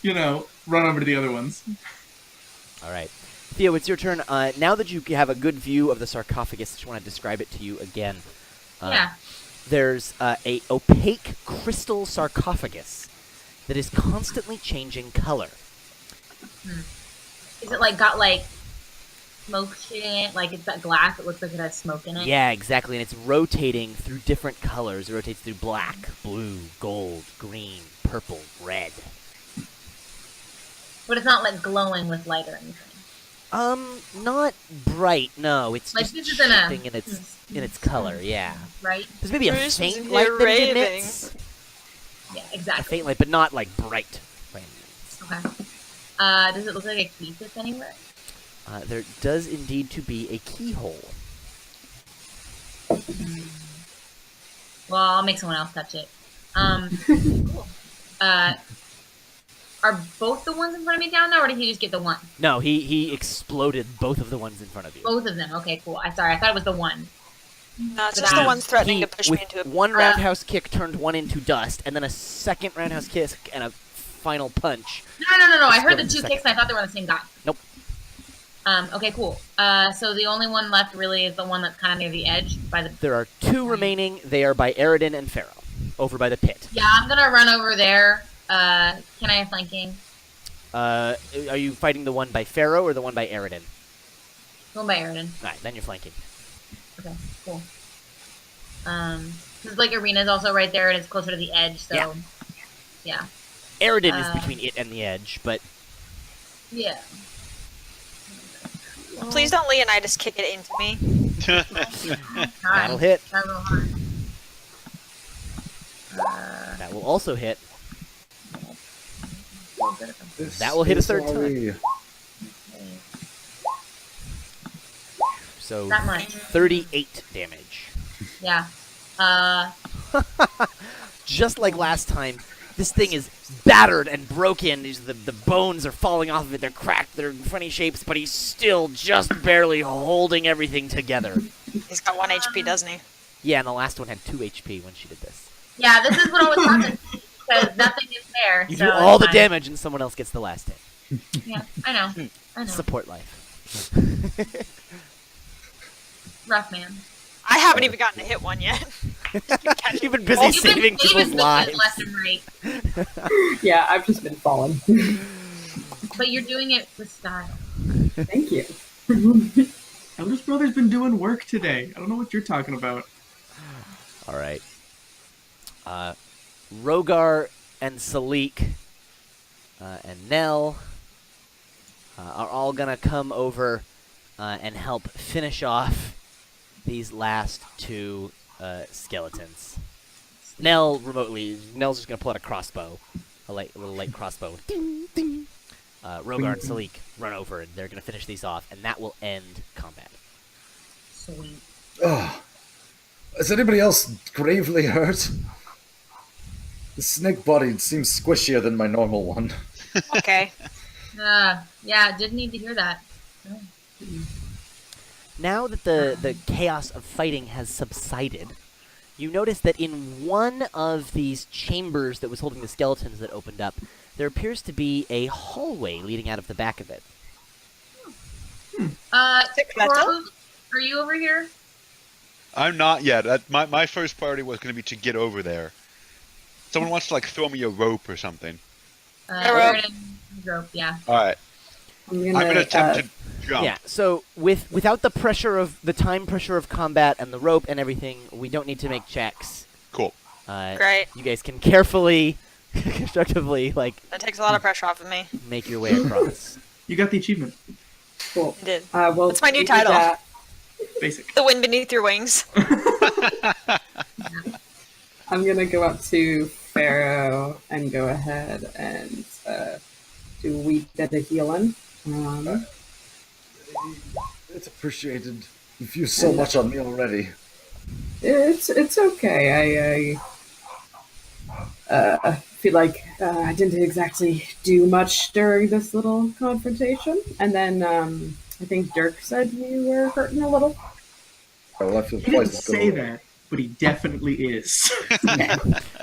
run over to the other ones. All right. Theo, it's your turn. Now that you have a good view of the sarcophagus, I just want to describe it to you again. Yeah. There's a opaque crystal sarcophagus that is constantly changing color. Is it like got like smoke shit in it? Like it's that glass that looks like it has smoke in it? Yeah, exactly, and it's rotating through different colors. It rotates through black, blue, gold, green, purple, red. But it's not like glowing with light or anything. Not bright. No, it's Like, just this isn't a- shifting in its color. Yeah, Right? there's maybe a Bruce was faint light that it narrating. emits. Yeah, A exactly. faint light, but not like bright. by any means. Okay. Does it look like a key fits anywhere? There does indeed to be a keyhole. Well, I'll make someone else touch it. Cool. Are both the ones in front of me down now, or did he just get the one? No, he exploded both of the ones in front of you. Both of them. Okay, cool. I thought it was the one. No, it's just the ones threatening to push me with into a one roundhouse kick turned one into dust, and then a second roundhouse kick and a final punch. No. I heard the Exploded two second. kicks and I thought they were on the same guy. Nope. Okay, cool. So the only one left really is the one that's kind of near the edge by the. There are two remaining. They are by Eridan and Pharaoh, over by the pit. Yeah, I'm gonna run over there. Can I have flanking? Are you fighting the one by Pharaoh or the one by Eridan? Go by Eridan. All right, then you're flanking. Okay, cool. Because like Arena's also right there and it's closer to the edge, so yeah. Eridan is between it and the edge, but Yeah. Please don't Leonidas kick it into me. that'll hit. Try real hard. That will also hit. This That will hit a is third time. sorry. So That much. 38 damage. Yeah. Just like last time, this thing is battered and broken. The bones are falling off of it. They're cracked. They're in funny shapes, but he's still just barely holding everything together. He's got 1 HP, doesn't he? Yeah, and the last one had 2 HP when she did this. Yeah, this is what I was talking because nothing is there. You so do all it's the fine. damage, and someone else gets the last hit. Yeah, I know. I know. Support life. Rough man. I haven't even gotten to hit one yet. You've been busy You've been saving people's the lives. shit left and right, Yeah, I've just been falling. but you're doing it with style. Thank you. Eldest brother's been doing work today. I don't know what you're talking about. All right. Rogar and Salik and Nell are all going to come over and help finish off these last two skeletons. Nell's just going to pull out a crossbow, a little light crossbow. Ding, ding. Rogar and Salik run over, and they're going to finish these off, and that will end combat. Sweet. Oh. Is anybody else gravely hurt? The snake body seems squishier than my normal one. Okay. Yeah, did need to hear that. Now that the chaos of fighting has subsided, you notice that in one of these chambers that was holding the skeletons that opened up, there appears to be a hallway leading out of the back of it. Crows, are you over here? I'm not yet. My first priority was going to be to get over there. Someone wants to like throw me a rope or something. Rope, yeah. All right. I'm I'm going to attempt to jump. Yeah, so without the time pressure of combat and the rope and everything, we don't need to make checks. Cool. Great. You guys can carefully, constructively, That takes a lot of pressure off of me. make your way across. You got the achievement, Cool. I did. Well, That's my new we did title. that. basic. The wind beneath your wings. I'm gonna go up to Pharaoh and go ahead and do a wee bit of healing. It's appreciated. You've used so much on me already. It's okay. I feel like I didn't exactly do much during this little confrontation, and then I think Dirk said you were hurting a little. Well, I feel He didn't twice as good. say that, but he definitely is.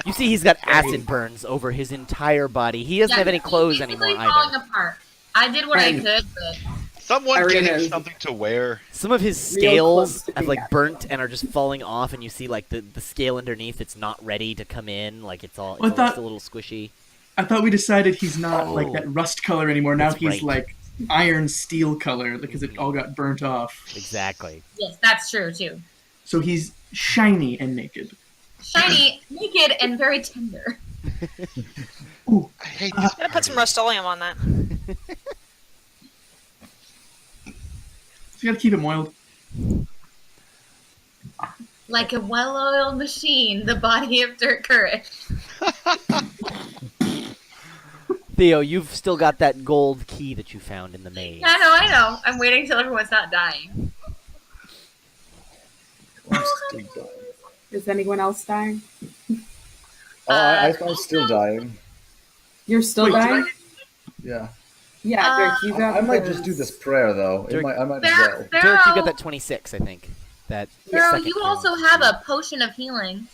You see he's got acid burns over his entire body. He doesn't have any clothes anymore Basically falling either. apart. I did what I And- could, but Someone get him Irina's- something to wear. Some of his Real scales close to have being burnt and are just falling off, and you see the scale underneath. It's not ready to come in. It's all I thought- just a little squishy. I thought we decided he's not like Oh. that rust color anymore. Now That's he's right. like iron steel color because it all got burnt off. Exactly. yes, that's true too. So he's shiny and naked. Shiny, naked, and very tender. Ooh, I hate this. Gotta put some Rust-Oleum on that. so you gotta keep him oiled. Like a well-oiled machine, the body of Dirk Courage. Theo, you've still got that gold key that you found in the maze. I know. I'm waiting till everyone's not dying. I'm still dying. Is anyone else dying? I'm still dying. You're still Wait, did dying? Yeah. Yeah, Dirk, you got I might just do this prayer though. Dirk- I might as well. Dirk, Pharaoh, you got that 26, I think. That Pharaoh, second you one. also have a potion of healing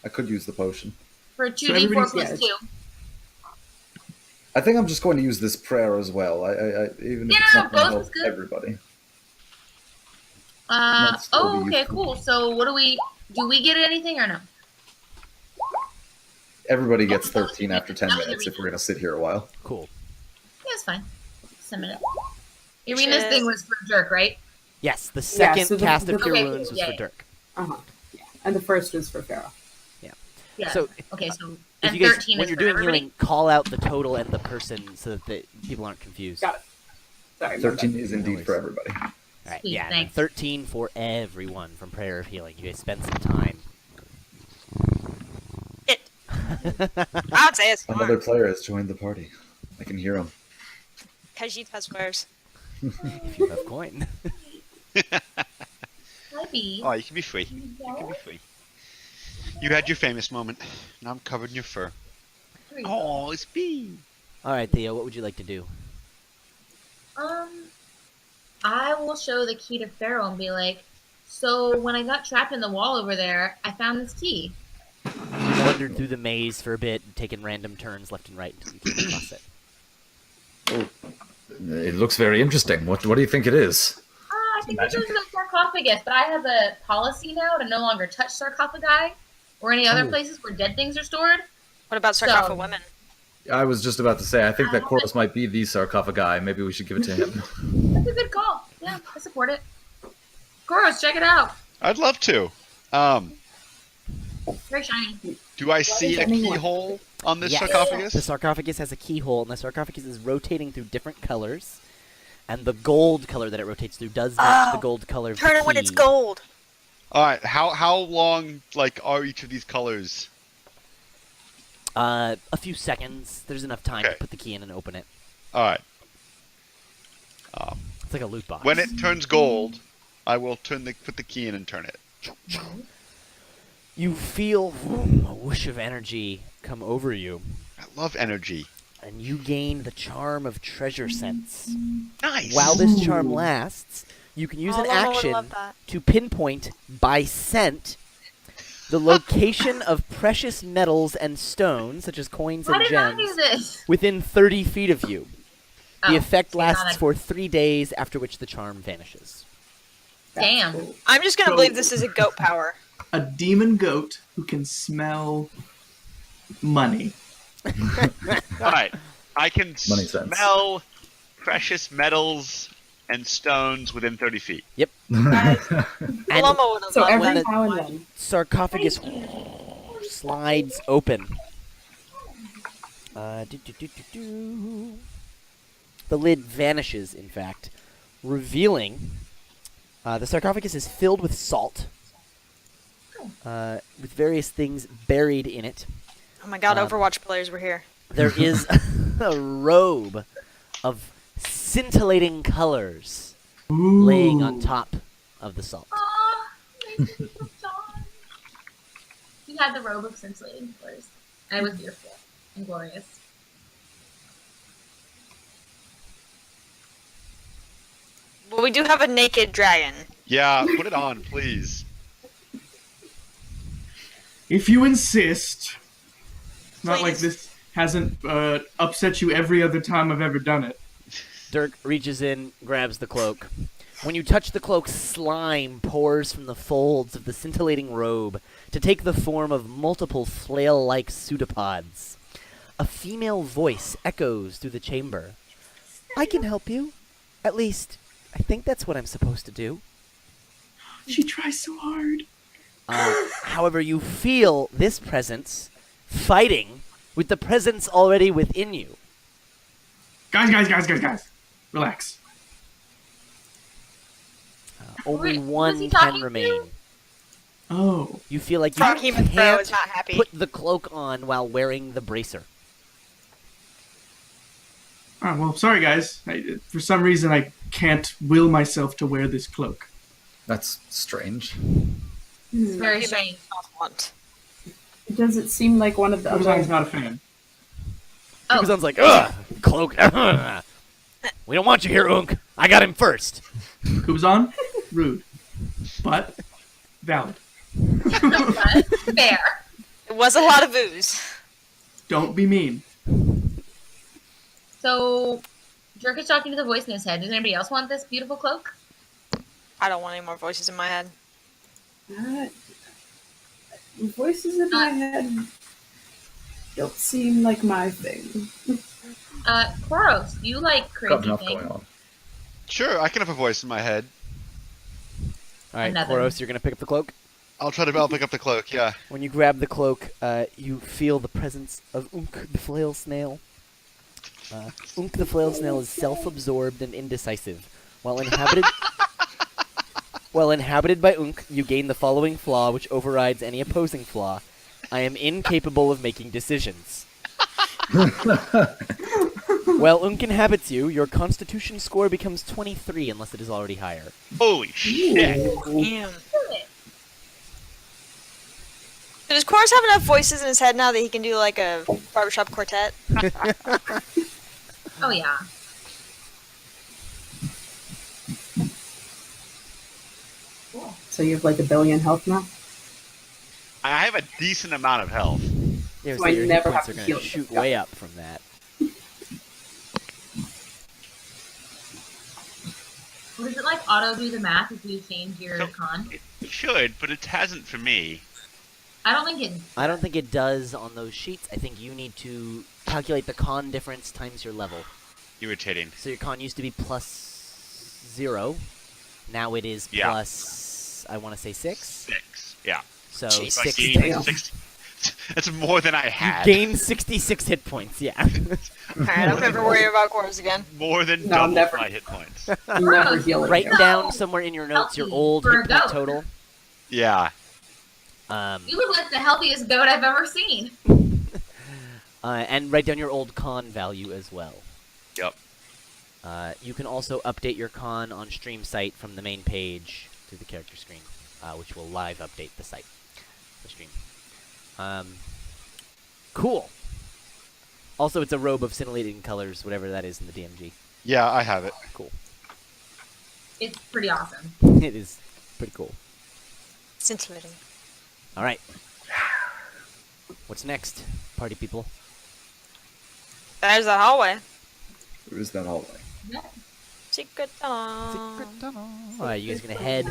I could use the potion. for 2d4 everybody's- plus 2. I think I'm just going to use this prayer as well. I even if Yeah, it's not going both to help is good. everybody. Might still Oh, be okay, useful. cool. So what do we get anything or no? Everybody gets 13 after 10 minutes if we're going to sit here a while. Cool. Yeah, it's fine. Just a minute. Irina's Cheers. thing was for Dirk, right? Yes, the second so the- cast of the- Cure Okay, Wounds was yeah, for yeah. Dirk. Uh-huh. Yeah. And the first was for Pharaoh. Yeah. So Okay, so if and you guys, 13 when is you're for doing everybody? healing, call out the total and the person so that the people aren't confused. Got it. Sorry. my 13 bad. is No indeed worries. for everybody. All right, Sweet, yeah, and then thanks. 13 for everyone from Prayer of Healing. You guys spend some time. I would say it's Another player has joined the party. I can hear him. Kajita swears. If you have coin. Hi, Bee. Oh, you can be free. You can be free. You had your famous moment. Now I'm covered in your fur. Here you go. Oh, it's B. All right, Theo, what would you like to do? I will show the key to Pharaoh and be like, so when I got trapped in the wall over there, I found this key. You wandered through the maze for a bit, taking random turns left and right until you came across it. It looks very interesting. What do you think it is? I think this is a sarcophagus, but I have a policy now to no longer touch sarcophagi or any other places where dead things are stored. What about sarcophagus women? I was just about to say, I think that Chorus might be the sarcophagi. Maybe we should give it to him. That's a good call. Yeah, I support it. Gross, check it out. I'd love to. Very shiny. Do I see a anyone- keyhole on this Yes. sarcophagus? The sarcophagus has a keyhole, and the sarcophagus is rotating through different colors. And the gold color that it rotates through does match the gold color of the Turn it when key. it's gold. All right. How long are each of these colors? A few seconds. There's enough time to Okay. put the key in and open it. All right. It's like a loot box. When it turns gold, I will put the key in and turn it. You feel a whoosh of energy come over you, I love energy. and you gain the charm of treasure sense. Nice. While this charm lasts, you can use an Llama would action love that. to pinpoint by scent the location of precious metals and stones, such as coins Why and did I do gems, this? within 30 feet of you. The Oh, effect so not lasts a- for 3 days, after which the charm vanishes. Damn. I'm just gonna So- believe this is a goat power. A demon goat who can smell money. All right. I can Money sense. smell precious metals and stones within 30 feet. And Llama would have So loved every when that. now and then. sarcophagus slides open. The lid vanishes, in fact, revealing the sarcophagus is filled with salt, with various things buried in it. Oh my god, Um, Overwatch players were here. There is a robe of scintillating colors laying on top of the salt. Aw, makes me so sad. He had the robe of scintillating colors. And it was beautiful and glorious. Well, we do have a naked dragon. Yeah, put it on, please. If you insist. Not like Please. this hasn't upset you every other time I've ever done it. Dirk reaches in, grabs the cloak. When you touch the cloak, slime pours from the folds of the scintillating robe to take the form of multiple flail-like pseudopods. A female voice echoes through the chamber. I can help you. At least, I think that's what I'm supposed to do. She tries so hard. However, you feel this presence fighting with the presence already within you. Guys. Relax. Only Wait, one who's he can talking to? remain. Oh. You feel like you Human Pro is can't not happy. put the cloak on while wearing the bracer. Oh, well, sorry, guys. For some reason, I can't will myself to wear this cloak. That's strange. It's very He strange. may not want. Does it seem like one of the Kubazan's other... not a fan. Oh. Kubazan's like, ugh, cloak. We don't want you here, Unk. I got him first. Kubazan, rude. But valid. But fair. It was a lot of ooze. Don't be mean. So, Dirk is talking to the voice in his head. Does anybody else want this beautiful cloak? I don't want any more voices in my head. Voices in my head don't seem like my thing. Koros, do you like Got crazy enough things? going on. Sure, I can have a voice in my head. All right, Another. Koros, you're going to pick up the cloak. I'll pick up the cloak, yeah. When you grab the cloak, you feel the presence of Unk the flail snail. Unk the flail snail is self-absorbed and indecisive. While inhabited by Unk, you gain the following flaw, which overrides any opposing flaw. I am incapable of making decisions. While Unk inhabits you, your constitution score becomes 23 unless it is already higher. Holy shit. Damn. So does Koros have enough voices in his head now that he can do like a barbershop quartet? Oh, yeah. So you have like 1 billion health now? I have a decent amount of health. Yeah, So I your hit never points have are to going to heal shoot myself. way up from that. Does it like auto do the math if you change your So- con? It should, but it hasn't for me. I don't think it. I don't think it does on those sheets. I think you need to calculate the con difference times your level. Irritating. So your con used to be +0. Now it is Yeah. plus, I want to say 6. 6. Yeah. So Jeez. So I 6 gained Damn. 60. That's more than I You had. gain 66 hit points, yeah. Alright, I'm never worried about cores again. More than No, double never. my hit points. I'm never healing Write you. down somewhere in your notes your Healthy old for a hit point goat. total. Yeah. You look like the healthiest goat I've ever seen. And write down your old con value as well. Yep. You can also update your con on stream site from the main page to the character screen, which will live update the site, the stream. Cool. Also, it's a robe of scintillating colors, whatever that is in the DMG. Yeah, I have it. Cool. It's pretty awesome. It is pretty cool. Scintillating. All right. What's next, party people? There's the hallway. There is that hallway. Secret tunnel. All right, you guys gonna head,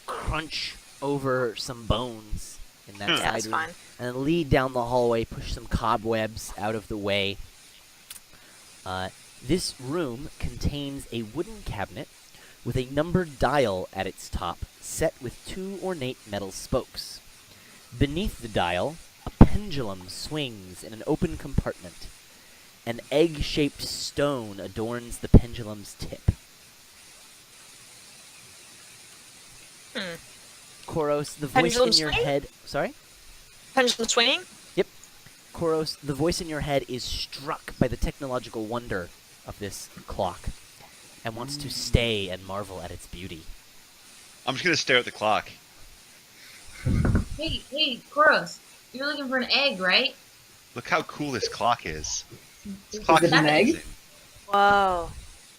crunch over some bones in that Yeah, side that's room, fine. and then lead down the hallway. Push some cobwebs out of the way. This room contains a wooden cabinet with a numbered dial at its top, set with 2 ornate metal spokes. Beneath the dial, a pendulum swings in an open compartment. An egg-shaped stone adorns the pendulum's tip. Koros, the voice Pendulum in your swing? head... Sorry? Pendulum swinging? Koros, the voice in your head is struck by the technological wonder of this clock and wants to stay and marvel at its beauty. I'm just gonna stare at the clock. Hey, Koros, you're looking for an egg, right? Look how cool this clock is. This Is clock it is an egg? amazing. Whoa.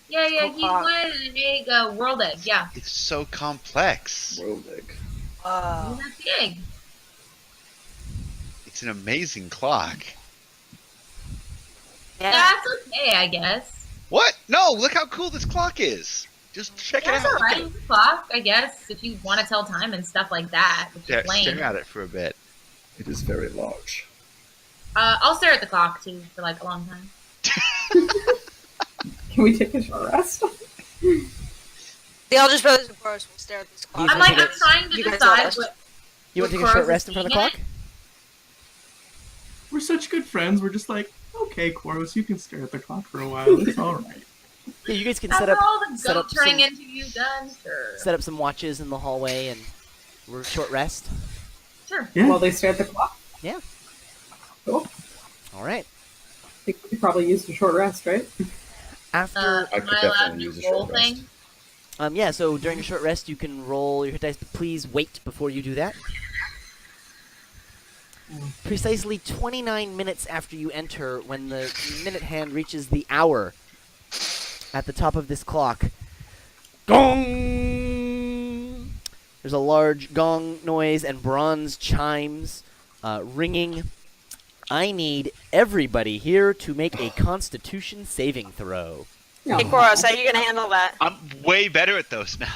Yeah, Cool he clock. wanted an egg, world egg, yeah. It's so complex. World egg. Whoa. That's the egg. It's an amazing clock. Yeah. That's okay, I guess. What? No, look how cool this clock is. Just check That's it out. alright. It's a clock, I guess, if you want to tell time and stuff like that, which Yeah, is lame. stare at it for a bit. It is very large. I'll stare at the clock, too, for like a long time. Can we take a short rest? The Eldridge Brothers and Boros will stare at this clock. He's I'm gonna like, take I'm it- trying to You guys decide rest. what... You want to take a Koros short is rest in front of the seeing clock? We're such good friends. We're just like, okay, Koros, you can stare at the clock for a while. It's all right. Yeah, you guys can After set up all the set goat up turning some- into you done, sure. set up some watches in the hallway and we're short rest. Sure. Yeah. While they stare at the clock? Yeah. Cool. All right. I think we probably used a short rest, right? After I Am could I allowed definitely to use a roll short rest. thing? yeah, so during a short rest you can roll your hit dice, but please wait before you do that. Precisely 29 minutes after you enter, when the minute hand reaches the hour at the top of this clock, gong! There's a large gong noise and bronze chimes ringing. I need everybody here to make a Constitution saving throw. No. Hey, Koros, how are you going to handle that? I'm way better at those now.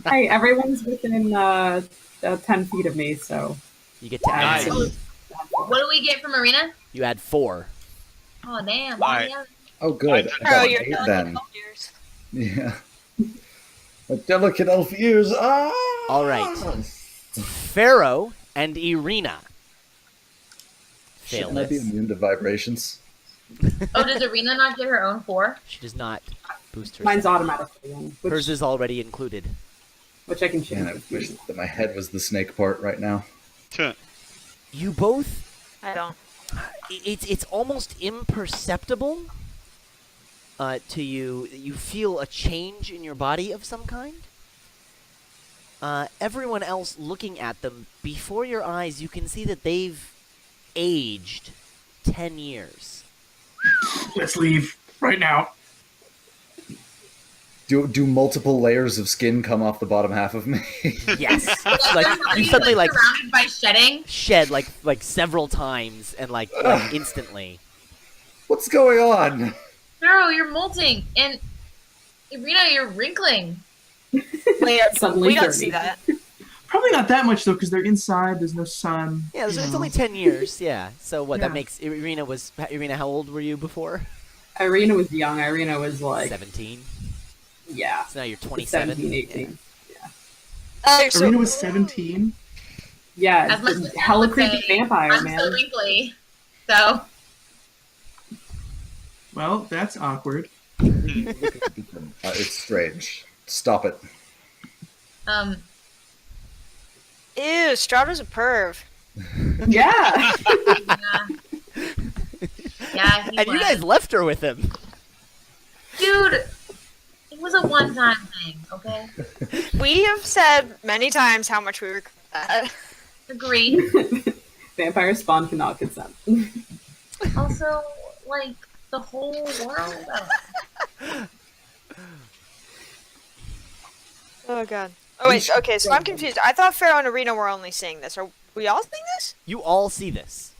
Hey, everyone's within 10 feet of me, so You get to add Nice. some. What do we get from Arena? You add 4. Oh, damn. Alright. Yeah. Oh, good. I Oh, got you're an 8 done then. in 12 years. Yeah. A delicate elf ears. Ah! All right. Pharaoh and Irina. Fail Shouldn't I be this. immune to vibrations? Oh, does Arena not get her own 4? She does not boost her. mine's automatically in, Hers is already included. which I can change. Man, I wish that my head was the snake part right now. You both. I don't. It's almost imperceptible to you. You feel a change in your body of some kind. Everyone else looking at them, before your eyes, you can see that they've aged 10 years. Let's leave right now. Do multiple layers of skin come off the bottom half of me? Yes. Like you suddenly like surrounded by shedding. shed like several times and like instantly. What's going on? Pharaoh, you're molting, and Irina, you're wrinkling. Wait, Suddenly we don't 30. see that. Probably not that much though, because they're inside. There's no sun. Yeah, you it's know. only 10 years. Yeah. So what? Yeah. That makes Irina. How old were you before? Irina was young. Irina was like, 17. yeah, So now you're 27. 17, 18. So, Arena was 17. Yeah, As much it's as a hella people would creepy say, vampire, I'm man. so wrinkly. So, Well, that's awkward. It's strange. Stop it. um, Ew, Strato's a perv. Yeah. yeah. Yeah, he And you was. guys left her with him. Dude, it was a one-time thing, okay? We have said many times how much we regret that. Agreed. Vampire spawn cannot consent. Also, like, the whole world. Oh god. Oh wait, okay, so I'm confused. I thought Pharaoh and Arena were only seeing this. Are we all seeing this? You all see this.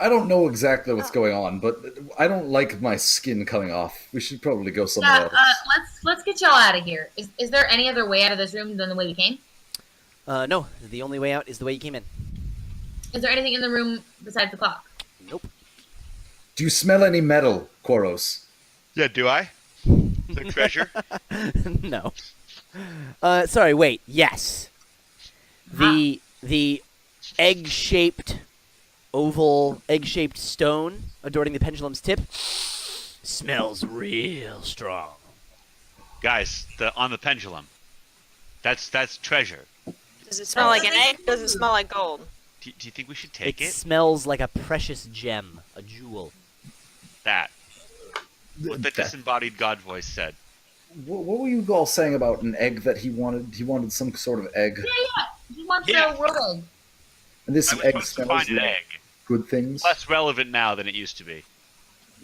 I don't know exactly what's going on, but I don't like my skin coming off. We should probably go somewhere Yeah, else. let's get y'all out of here. Is there any other way out of this room than the way we came? No, the only way out is the way you came in. Is there anything in the room besides the clock? Nope. Do you smell any metal, Koros? Yeah, do I? The treasure? No. Sorry, wait. Yes. The egg-shaped stone adorning the pendulum's tip smells real strong. Guys, on the pendulum. That's treasure. Does it smell like an egg? Does it smell like gold? Do you think we should take it? Smells like a precious gem, a jewel. That. What the disembodied god voice said. What were you all saying about an egg that he wanted? He wanted some sort of egg. Yeah. He wants Yeah. a world egg. And this I was egg supposed to smells find an like egg. good things. Less relevant now than it used to be.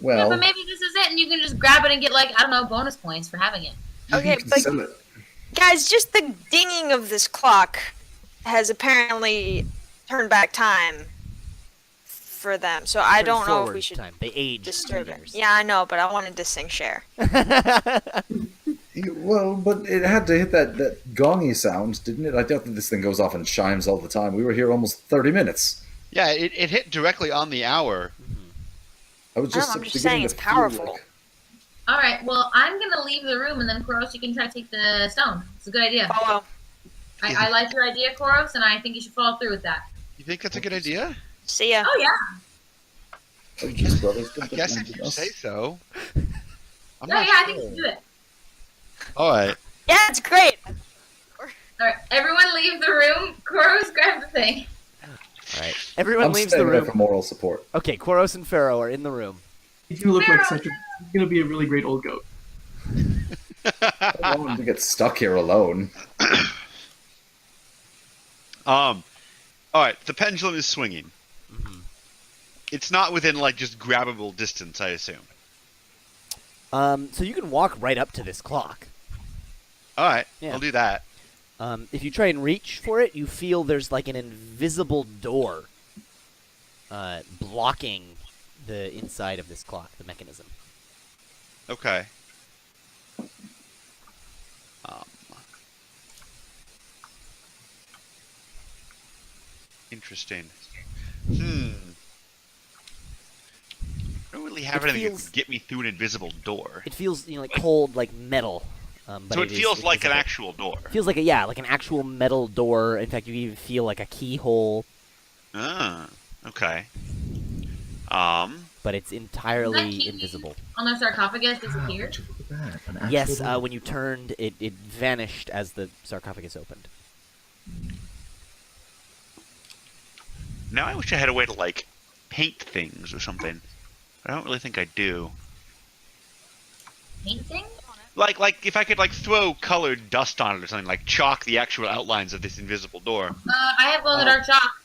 Well, Yeah, but maybe this is it, and you can just grab it and get, like, I don't know, bonus points for having it. Okay, you can but sell it. guys, just the dinging of this clock has apparently turned back time for them. So I Turn don't know if forward we should time. They age disturb 2 it. years. Yeah, I know, but I wanted to sing share. Well, but it had to hit that gongy sound, didn't it? I doubt that this thing goes off and chimes all the time. We were here almost 30 minutes. Yeah, it hit directly on the hour. I was just, I'm just beginning saying to it's feel powerful. like- All right, well, I'm going to leave the room, and then, Koros, you can try to take the stone. It's a good idea. Follow. I like your idea, Koros, and I think you should follow through with that. You think that's a good idea? See ya. Oh, yeah. Oh, just brothers, I guess if you say so. I'm Yeah, not I think sure. you should do it. All right. Yeah, it's great. All right, everyone leave the room. Koros, grab the thing. Alright. Everyone I'm leaves the staying there room. for moral support. Okay, Koros and Pharaoh are in the room. He's gonna look like such a. He's gonna be a really great old goat. I don't want him to get stuck here alone. All right. The pendulum is swinging. It's not within like just grabbable distance, I assume. So you can walk right up to this clock. All right. Yeah. I'll do that. If you try and reach for it, you feel there's like an invisible door blocking the inside of this clock, the mechanism. Okay. Interesting. I don't really have It anything that feels- can get me through an invisible door. It feels like cold, like metal. But So it is feels like an invisible. actual door. It feels like like an actual metal door. In fact, you even feel like a keyhole, Ah, okay. but it's entirely key? invisible. On the sarcophagus disappeared. Yes, when you turned, it vanished as the sarcophagus opened. Now I wish I had a way to like paint things or something. I don't really think I do. Painting? Like if I could like throw colored dust on it or something, like chalk the actual outlines of this invisible door. I have glow in the dark chalk.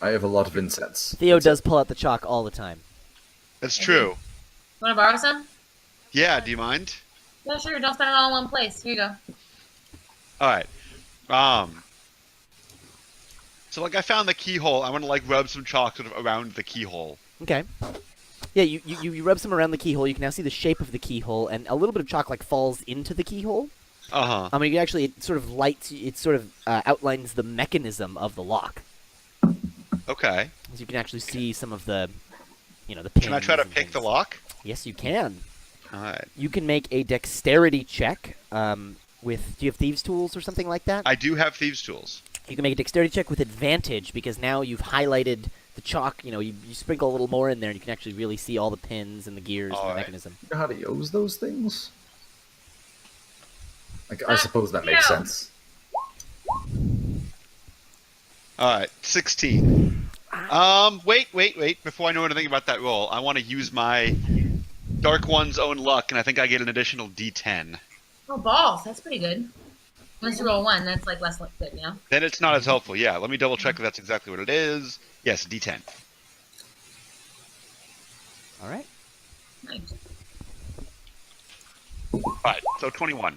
I have a lot of incense. Theo does pull out the chalk all the time. That's true. Want to borrow some? Yeah, do you mind? Yeah, sure. Don't spend it all in one place. Here you go. All right. So like I found the keyhole. I want to like rub some chalk sort of around the keyhole. Okay. Yeah, you rub some around the keyhole. You can now see the shape of the keyhole, and a little bit of chalk like falls into the keyhole. Uh huh. I mean, you actually it sort of outlines the mechanism of the lock, Okay. so you can actually see some of the, the pins. Can I try to and pick the things. lock? Yes, you can. All right. You can make a dexterity check. Do you have thieves' tools or something like that? I do have thieves' tools. You can make a dexterity check with advantage because now you've highlighted the chalk. You sprinkle a little more in there, and you can actually really see all the pins and the gears and the mechanism. You know how to use those things? I suppose that makes sense. All right, 16. Wait. Before I know anything about that roll, I want to use my Dark One's own luck, and I think I get an additional D10. Oh, balls. That's pretty good. Unless you roll 1, that's like less good, you know? Then it's not as helpful. Yeah, let me double check if that's exactly what it is. Yes, D10. All right. Nice. All right, so 21.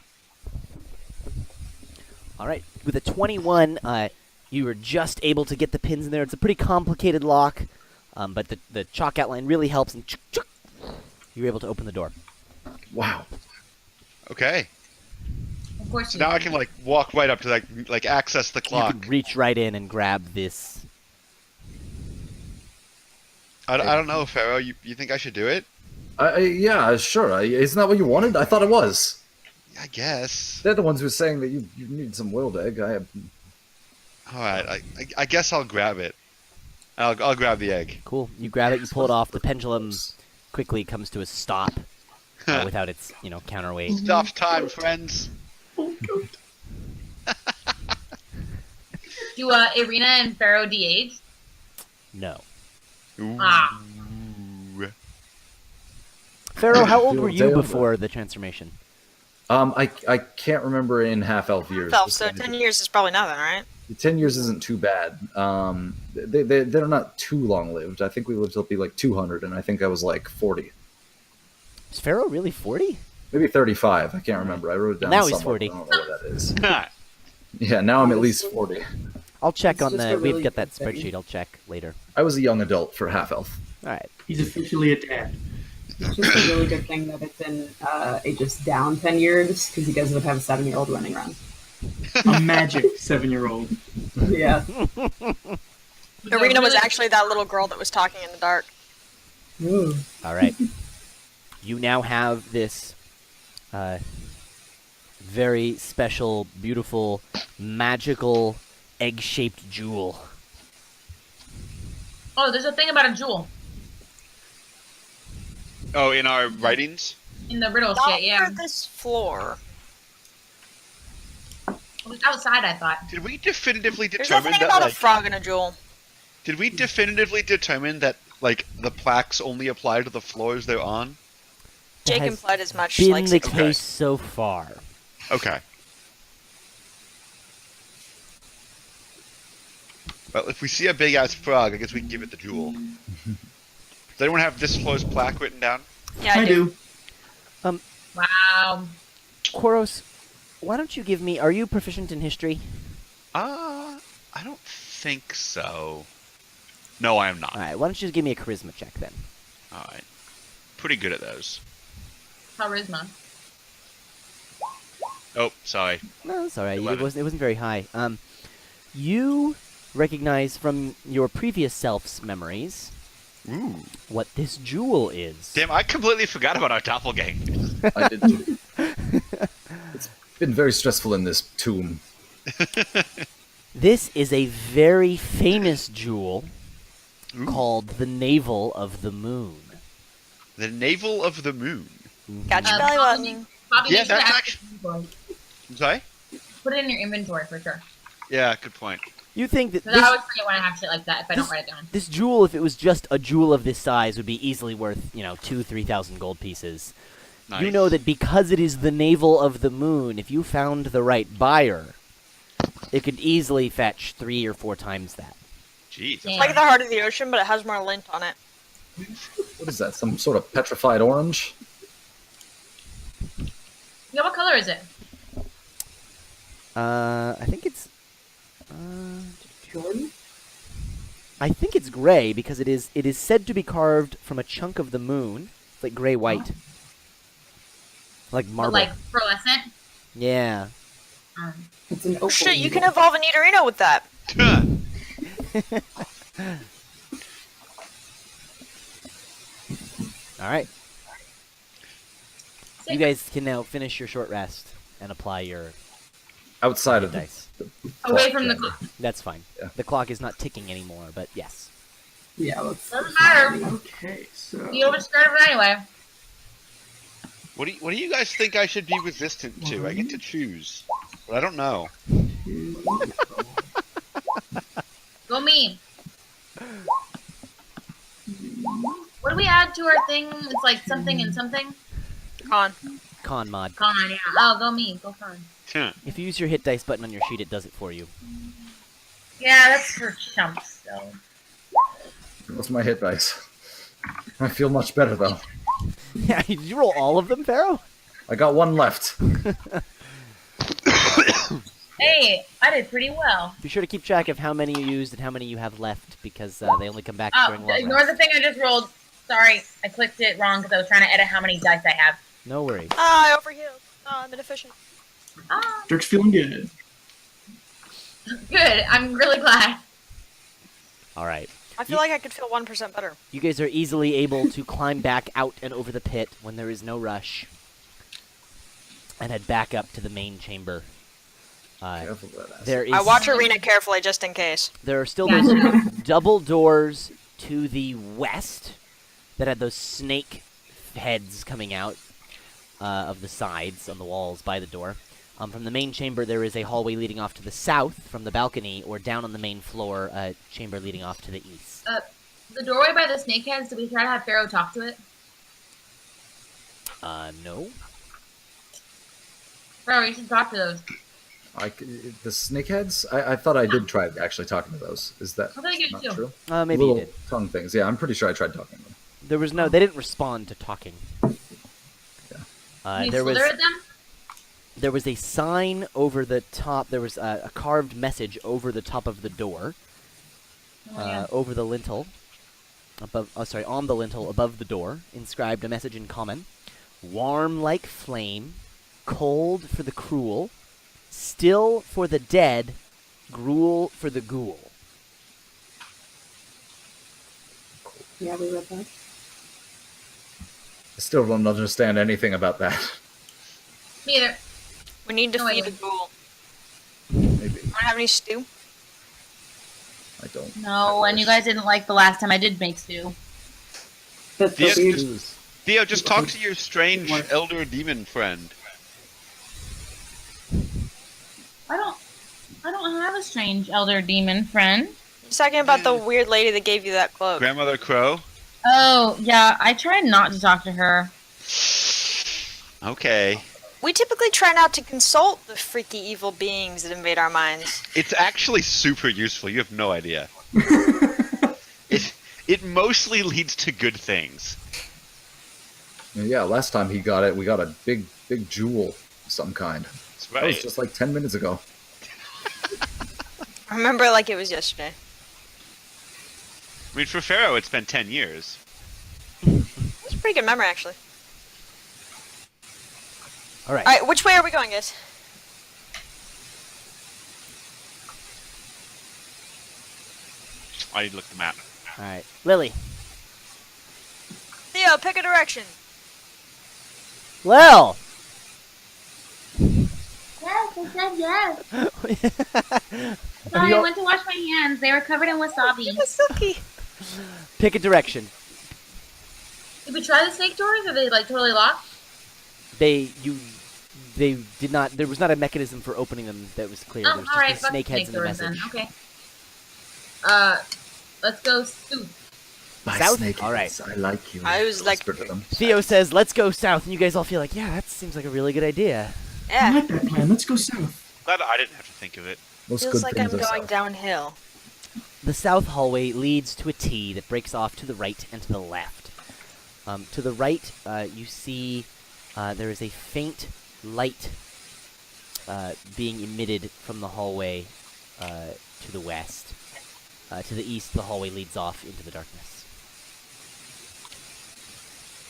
All right. With a 21, you were just able to get the pins in there. It's a pretty complicated lock, but the chalk outline really helps, and you were able to open the door. Wow. Okay. Of course So now I can walk right up to like access the clock. You can reach right in and grab this. I don't know, Pharaoh. You think I should do it? Yeah, sure. Isn't that what you wanted? I thought it was. I guess. They're the ones who were saying that you need some willed egg. All right. I guess I'll grab it. I'll grab the egg. Cool. You grab it. You pull it off. The pendulum quickly comes to a stop without its counterweight. Stop time, friends. Do Irina and Pharaoh de-age? No. Ooh. Ah. Pharaoh, how old were you Dale, before the transformation? I can't remember in half-elf years. So 10 years is probably nothing, right? 10 years isn't too bad. They're not too long-lived. I think we lived to be like 200, and I think I was like 40. Is Pharaoh really 40? Maybe 35. I can't remember. I wrote it down Now he's somewhere, 40. but I don't know what that is. Yeah, now I'm at least 40. I'll check It's on just the. a We've really got that good thing. spreadsheet. I'll check later. I was a young adult for half-elf. All right. He's officially a dad. It's just a really good thing that it's in ages down 10 years because you guys would have a 7-year-old running around. A magic 7-year-old. Yeah. Irina was actually that little girl that was talking in the dark. Ooh. All right. You now have this very special, beautiful, magical, egg-shaped jewel. Oh, there's a thing about a jewel Oh, in our writings? in the riddle Not shit, yeah. for this floor. It was outside, I thought. Did we definitively There's determine nothing that about a frog and a jewel. Did we definitively determine that the plaques only apply to the floors they're on? Jake has implied as much. Been Like, the Okay. case so far. Okay. Well, if we see a big ass frog, I guess we can give it the jewel. Does anyone have this floor's plaque written down? yeah, I do. Wow. Koros, why don't you give me? Are you proficient in history? I don't think so. No, I am not. All right. Why don't you just give me a charisma check then? All right. Pretty good at those. Charisma. Oh, sorry. No, it's all right. It 11. wasn't very high. You recognize from your previous self's memories Ooh. what this jewel is. Damn, I completely forgot about our doppelganger. I did too. It's been very stressful in this tomb. This is a very famous jewel Ooh. called the Navel of the Moon. The navel of the moon. got your belly button. Bobby, Yeah, make sure to that's add actually- it in your inventory. I'm sorry? Put it in your inventory for sure. Yeah, good point. You think that Because I always forget when I have shit like that if I don't this- write it down. this jewel, if it was just a jewel of this size, would be easily worth, 2,000-3,000 gold pieces. Nice. You know that because it is the navel of the moon, if you found the right buyer, it could easily fetch 3 or 4 times that. Jeez. Yeah. Like the heart of the ocean, but it has more lint on it. What is that? Some sort of petrified orange? Yeah, what color is it? I think it's. Jordan? I think it's gray because it is said to be carved from a chunk of the moon. It's like gray white, like But, marble. like fluorescent? Yeah. It's an Oh opal. shit, you can evolve an Eaterino with that. All right. You Sick. guys can now finish your short rest and apply your Outside of dice. the Away clock from the chamber. clock. That's fine. Yeah. The clock is not ticking anymore, but yes. Yeah, let's. Doesn't matter. Okay, so You were scared of it anyway. What do you guys think I should be resistant to? I get to choose, but I don't know. Go me. What do we add to our thing? It's like something and something. Con. Con mod. Con, yeah. Oh, go me. Go con. Huh. If you use your hit dice button on your sheet, it does it for you. Yeah, that's for chumps, though. What's my hit dice? I feel much better though. Yeah, did you roll all of them, Pharaoh? I got one left. Hey, I did pretty well. Be sure to keep track of how many you used and how many you have left, because they only come back Oh, during long ignore rests. the thing I just rolled. Sorry, I clicked it wrong because I was trying to edit how many dice I have. No worries. Ah, I overhealed. Oh, I'm inefficient. Ah, Dirk's feeling good. good. I'm really glad. All right. I feel like I could feel 1% better. You guys are easily able to climb back out and over the pit when there is no rush, and head back up to the main chamber. Careful with that. There is I watch Arena carefully just in case. there are still Yeah. those double doors to the west that had those snake heads coming out of the sides on the walls by the door. From the main chamber, there is a hallway leading off to the south from the balcony, or down on the main floor, a chamber leading off to the east. The doorway by the snakeheads, did we try to have Pharaoh talk to it? No. Pharaoh, you should talk to those. The snakeheads? I thought I did try actually talking to those. Is that I thought you did not too. true? Maybe you Little did. tongue things. Yeah, I'm pretty sure I tried talking to them. There was no. They didn't respond to talking. Can you There was slither at them? there was a sign over the top. There was a carved message over the top of the door, Oh, yeah. over the lintel, above. Oh, sorry, on the lintel above the door, inscribed a message in common: "Warm like flame, cold for the cruel, still for the dead, gruel for the ghoul." Yeah, we read that. I still don't understand anything about that. Me either. We need to No, feed wait. a ghoul. Maybe. Want to have any stew? I don't. No, and you guys didn't like the last time I did make stew. That's The so weird. just- Theo, just talk to your strange elder demon friend. I don't have a strange elder demon friend. He's talking about the weird lady that gave you that cloak. Grandmother Crow? Oh, yeah, I try not to talk to her. Okay. We typically try not to consult the freaky evil beings that invade our minds. It's actually super useful. You have no idea. It mostly leads to good things. Yeah, last time he got it, we got a big jewel of some kind. That's That was right. just like 10 minutes ago. I remember it like it was yesterday. I mean, for Pharaoh, it's been 10 years. It's a pretty good memory, actually. All right. Alright, which way are we going, guys? I need to look at the map. All right, Lily. Theo, pick a direction. Well. Yes, I said yes. Are Sorry, you I all- went to wash my hands. They were covered in wasabi. It's silky. Pick a direction. Did we try the snake doors? Are they like totally locked? They did not. There was not a mechanism for opening them that was clear. Oh, There was all right. just the snake heads in the doors then. message. Okay. Let's go soup. My South? snakeheads, All right. I like you. I was like- whisper to them. Theo says, "Let's go south," and you guys all feel like, "Yeah, that seems like a really good idea." I Yeah, like that plan. Let's go south. Glad I didn't have to think of it. Most feels good like things I'm are going south. downhill. The south hallway leads to a T that breaks off to the right and to the left. To the right, you see there is a faint light being emitted from the hallway to the west. To the east, the hallway leads off into the darkness.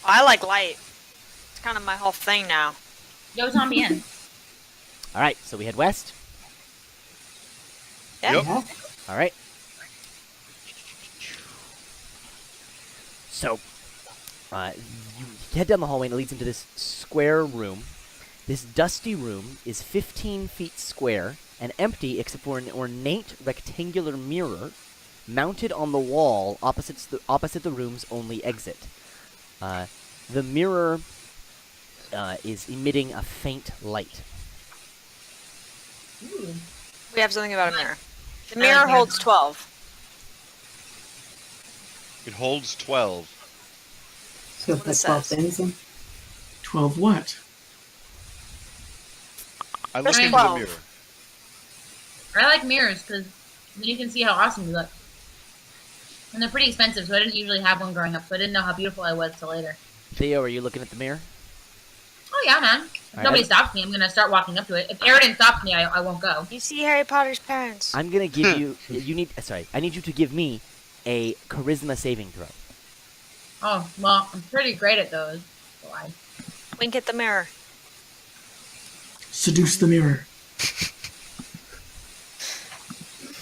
I like light. It's kind of my whole thing now. Yo, Tambien. All right, so we head west. Yeah. Yep. Yeah. All right. So, you head down the hallway and it leads into this square room This dusty room is 15 feet square and empty except for an ornate rectangular mirror mounted on the wall opposite the room's only exit. The mirror is emitting a faint light. Ooh. We have something about a mirror. The I mirror like holds mirrors. 12. It holds 12. So What put it 12 says. things in. 12 what? I look There's into 12. the mirror. I like mirrors because then you can see how awesome you look. And they're pretty expensive, so I didn't usually have one growing up, so I didn't know how beautiful I was till later. Theo, are you looking at the mirror? Oh yeah, man. If All nobody right. stops me, I'm gonna start walking up to it. If Aridin stops me, I won't go. You see Harry Potter's parents. I'm gonna give you. I need you to give me a charisma saving throw. Oh, well, I'm pretty great at those. So I... Wink at the mirror. Seduce the mirror.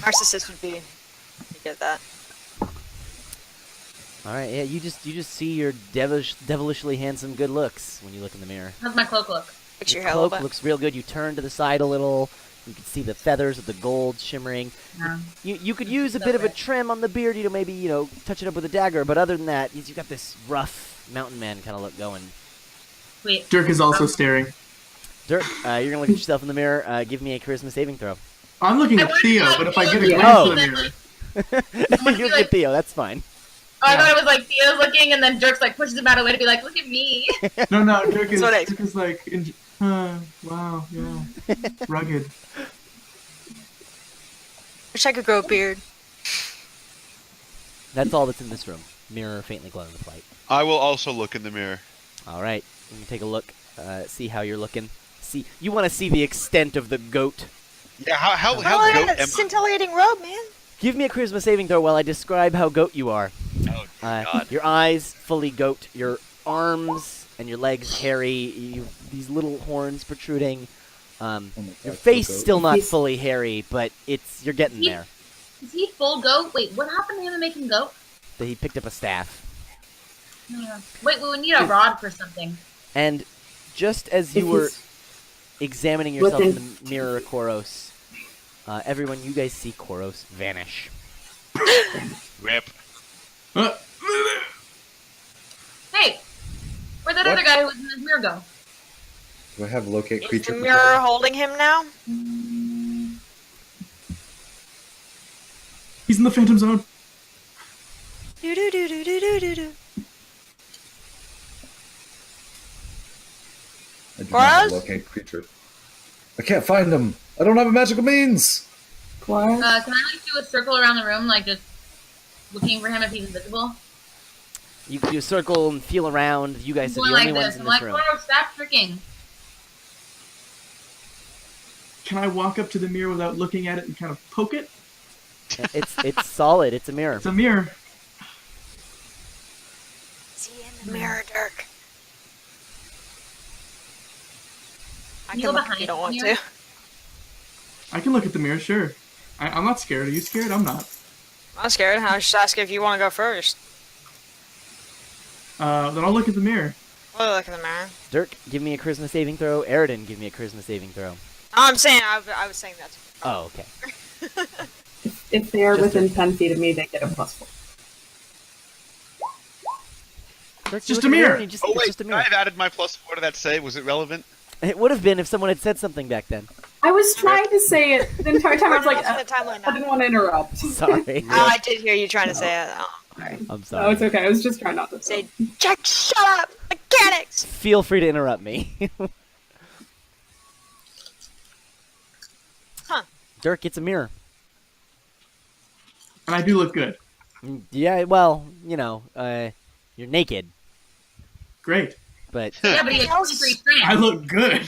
Narcissist would be good at that. All right, yeah, you just see your devilishly handsome good looks when you look in the mirror. How's my cloak look? Fix Your your hair a little cloak bit. looks real good. You turn to the side a little. You can see the feathers of the gold shimmering. No. You could use a bit of a trim on the beard, maybe touch it up with a dagger. But other than that, you've got this rough mountain man kind of look going. Wait. Dirk is also staring. Dirk, you're gonna look at yourself in the mirror. Give me a charisma saving throw. I'm looking I at wanted to Theo, like but if I Theo get a too. glance Oh. at the mirror, You're good, Theo. That's fine. Oh, I thought it was like Theo's looking, and then Dirk's like pushes him out of the way to be like, "Look at me." no, Dirk is, That's what I- Dirk is like, wow, yeah, rugged. Wish I could grow a beard. That's all that's in this room. Mirror faintly glowing with light. I will also look in the mirror. All right, you can take a look. See how you're looking. You want to see the extent of the goat. Yeah, how Oh, goat look at am that scintillating robe, man. Give me a charisma saving throw while I describe how goat you are. I? Oh, God. Your eyes fully goat. Your arms and your legs hairy. These little horns protruding. Oh my Your God, face so goat. still not He's- fully hairy, but you're getting He- there. Is he full goat? Wait, what happened to him to make him goat? He picked up a staff. Yeah. Wait, we need a rod for something. And just as you If were he's- examining yourself in within- the mirror, Koros, everyone, you guys see Koros vanish. Rip. Hey, where'd that What? other guy who was in this mirror go? Do I have locate Is creature? the mirror holding him now? He's in the Phantom Zone. Do do do do do do do do. I do not have Boraz? locate creature. I can't find him. I don't have a magical means. Quiet. Can I like do a circle around the room, like just looking for him if he's invisible? You circle and feel around. You guys are the Going only like ones this. in I'm this like, room. "Whoa, stop tricking." Can I walk up to the mirror without looking at it and kind of poke it? It's solid. It's a mirror. It's a mirror. Is he in the mirror, Dirk? I Can can you go look if behind you don't the want mirror? to. I can look at the mirror, sure. I'm not scared. Are you scared? I'm not. I'm scared. I was just asking if you want to go first. Then I'll look at the mirror. Well, look at the mirror. Dirk, give me a charisma saving throw. Aridin, give me a charisma saving throw. I'm saying, I was saying that. Oh, okay. If they are Just within 10 feet of me, they get a +4. Dirk, just you look a in the mirror. and Oh it's wait, just a mirror. I've added my +4 to that save. Was it relevant? It would have been if someone had said something back then. I was trying to say it the entire time. I was like, What's the timeline I now? didn't want to interrupt. Sorry. Oh, I did hear you trying to say it. Oh, sorry. I'm No, sorry. it's okay. I was just trying not to Say, Jack, shut up! Mechanics! Feel free to interrupt me. Huh. Dirk, it's a mirror. And I do look good. Yeah, well, you're naked, Great. but Yeah, but he has 23 I strands. look good.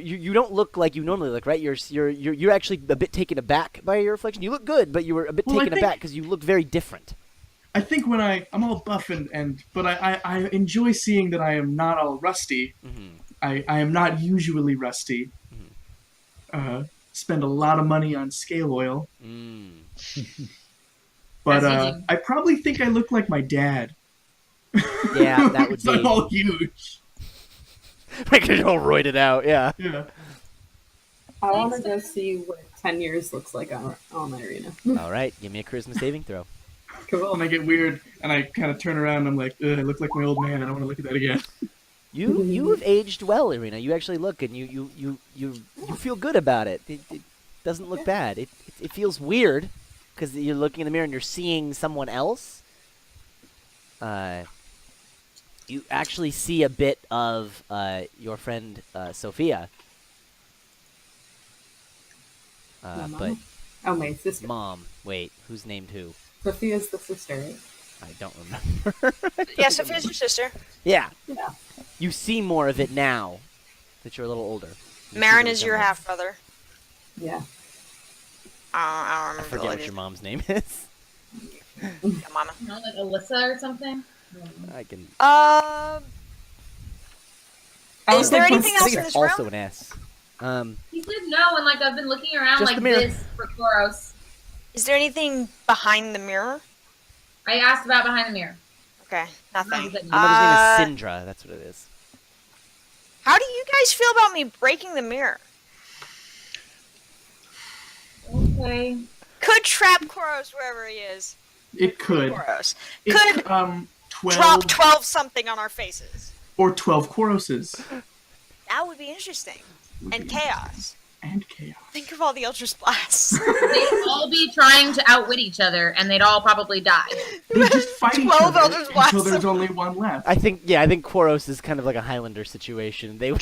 you don't look like you normally look, right? You're actually a bit taken aback by your reflection. You look good, but you were a bit Well, I taken think- aback because you look very different. I think when I'm all buff but I enjoy seeing that I am not all rusty. Mm-hmm. I am not usually rusty. Spend a lot of money on scale oil. Mm. But That's easy. I probably think I look like my dad. Yeah, that would So I'm be. all huge. Make it all roided out, yeah. Yeah. I want to go see what 10 years looks like on Irina. All right, give me a charisma saving throw. Cool. And I get weird, and I kind of turn around, and I'm like, ugh, I look like my old man. I don't want to look at that again. You have aged well, Irina. You actually look, and you feel good about it. It doesn't look bad. It feels weird because you're looking in the mirror and you're seeing someone else. You actually see a bit of your friend Sophia. Mama? But Oh, my sister. Mom, wait, who's named who? Sophia's the sister, right? I don't remember. Yeah, Sophia's your sister. Yeah. Yeah. You see more of it now that you're a little older. Marin is your half brother. Yeah. I don't I remember forget the what lady. your mom's name is. Yeah, Mama. No, like Alyssa or something. I can. Is there anything I else think in it's this also room? an S. He said no, and like I've been looking around Just like the mirror. this for Koros. Is there anything behind the mirror? I asked about behind the mirror. Okay, nothing. He said Your no. mother's name is Syndra. That's what it is. How do you guys feel about me breaking the mirror? Okay. Could trap Koros wherever he is. It could. Koros. It Could 12 drop 12 something on our faces. or 12 Koroses. That would be interesting. Would And be chaos. And chaos. Think of all the Eldritch Blasts. They'd all be trying to outwit each other, and they'd all probably die. They just fight each 12 other Eldritch Blasts. until there's only one left. I think Quaros is kind of like a Highlander situation. They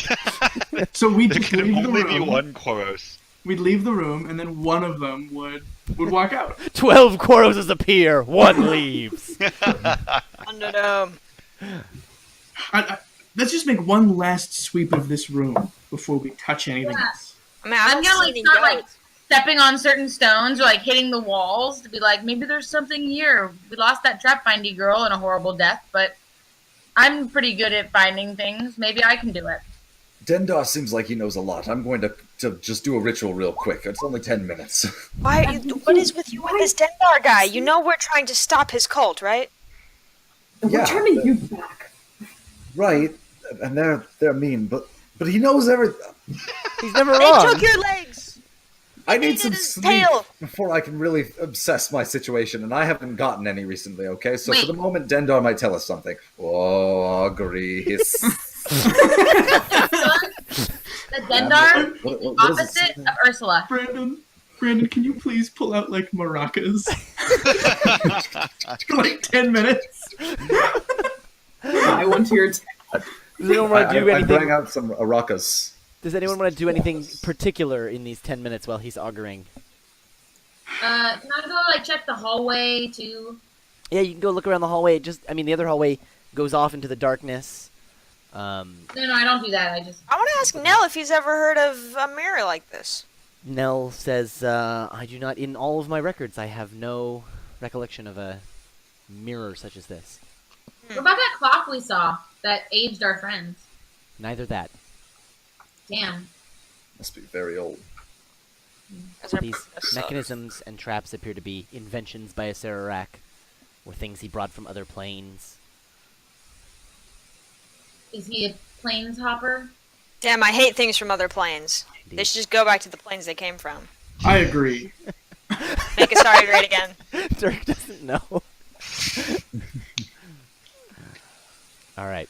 So we'd There just can leave the only be room. one Koros. We'd leave the room, and then one of them would walk out. 12 Quaroses appear, one leaves. Thunderdome. Let's just make one last sweep of this room before we touch anything Yeah. else. I mean, I I'm don't gonna see like any start like goats. stepping on certain stones or like hitting the walls to be like, maybe there's something here. We lost that trap findy girl in a horrible death, but I'm pretty good at finding things. Maybe I can do it. Dendar seems like he knows a lot. I'm going to just do a ritual real quick. It's only 10 minutes. Why are you, what is with you and this Dendar guy? You know we're trying to stop his cult, right? We're Yeah, turning but- you back. Right, and they're mean, but he knows everything. He's never They wrong. took your legs. I need They some did his sleep tail. before I can really assess my situation, and I haven't gotten any recently, okay? So Wait. for the moment, Dendar might tell us something. Oh, Grease. The Dendar, What does it opposite say? of Ursula. Brandon, can you please pull out like maracas for like 10 minutes? I want to your Does anyone want to do I anything? bring out some aracas. Does anyone want to do anything particular in these 10 minutes while he's auguring? Can I go like check the hallway too? Yeah, you can go look around the hallway. The other hallway goes off into the darkness. No, I don't do that. I just I want to ask Nell if he's ever heard of a mirror like this. Nell says, I do not, in all of my records, I have no recollection of a mirror such as this. What about that clock we saw that aged our friends? Neither that. Damn. Must be very old. Those are These progressive. mechanisms and traps appear to be inventions by Isari, or things he brought from other planes. Is he a planes hopper? Damn, I hate things from other planes. They Indeed. should just go back to the planes they came from. I agree. Make Isari great again. Dirk doesn't know. All right.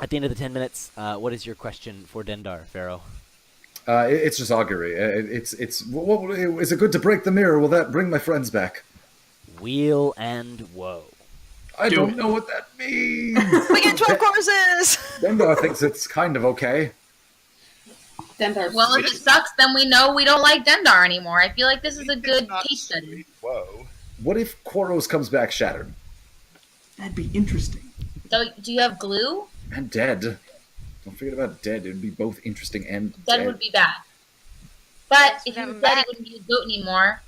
At the end of the 10 minutes, what is your question for Dendar, Pharaoh? It's just augury. Is it good to break the mirror? Will that bring my friends back? Wheel and woe. I Do don't it. know what that means. We get 12 courses! Dendar thinks it's kind of okay. Dendar. Well, if it sucks, then we know we don't like Dendar anymore. I feel like this is a good Not case study. sweet. Whoa. What if Koros comes back shattered That'd be interesting. So, do you have glue? and dead? Don't forget about dead. It would be both interesting and Dead dead. would be bad. But if Have he him was dead, he back. wouldn't be a goat anymore.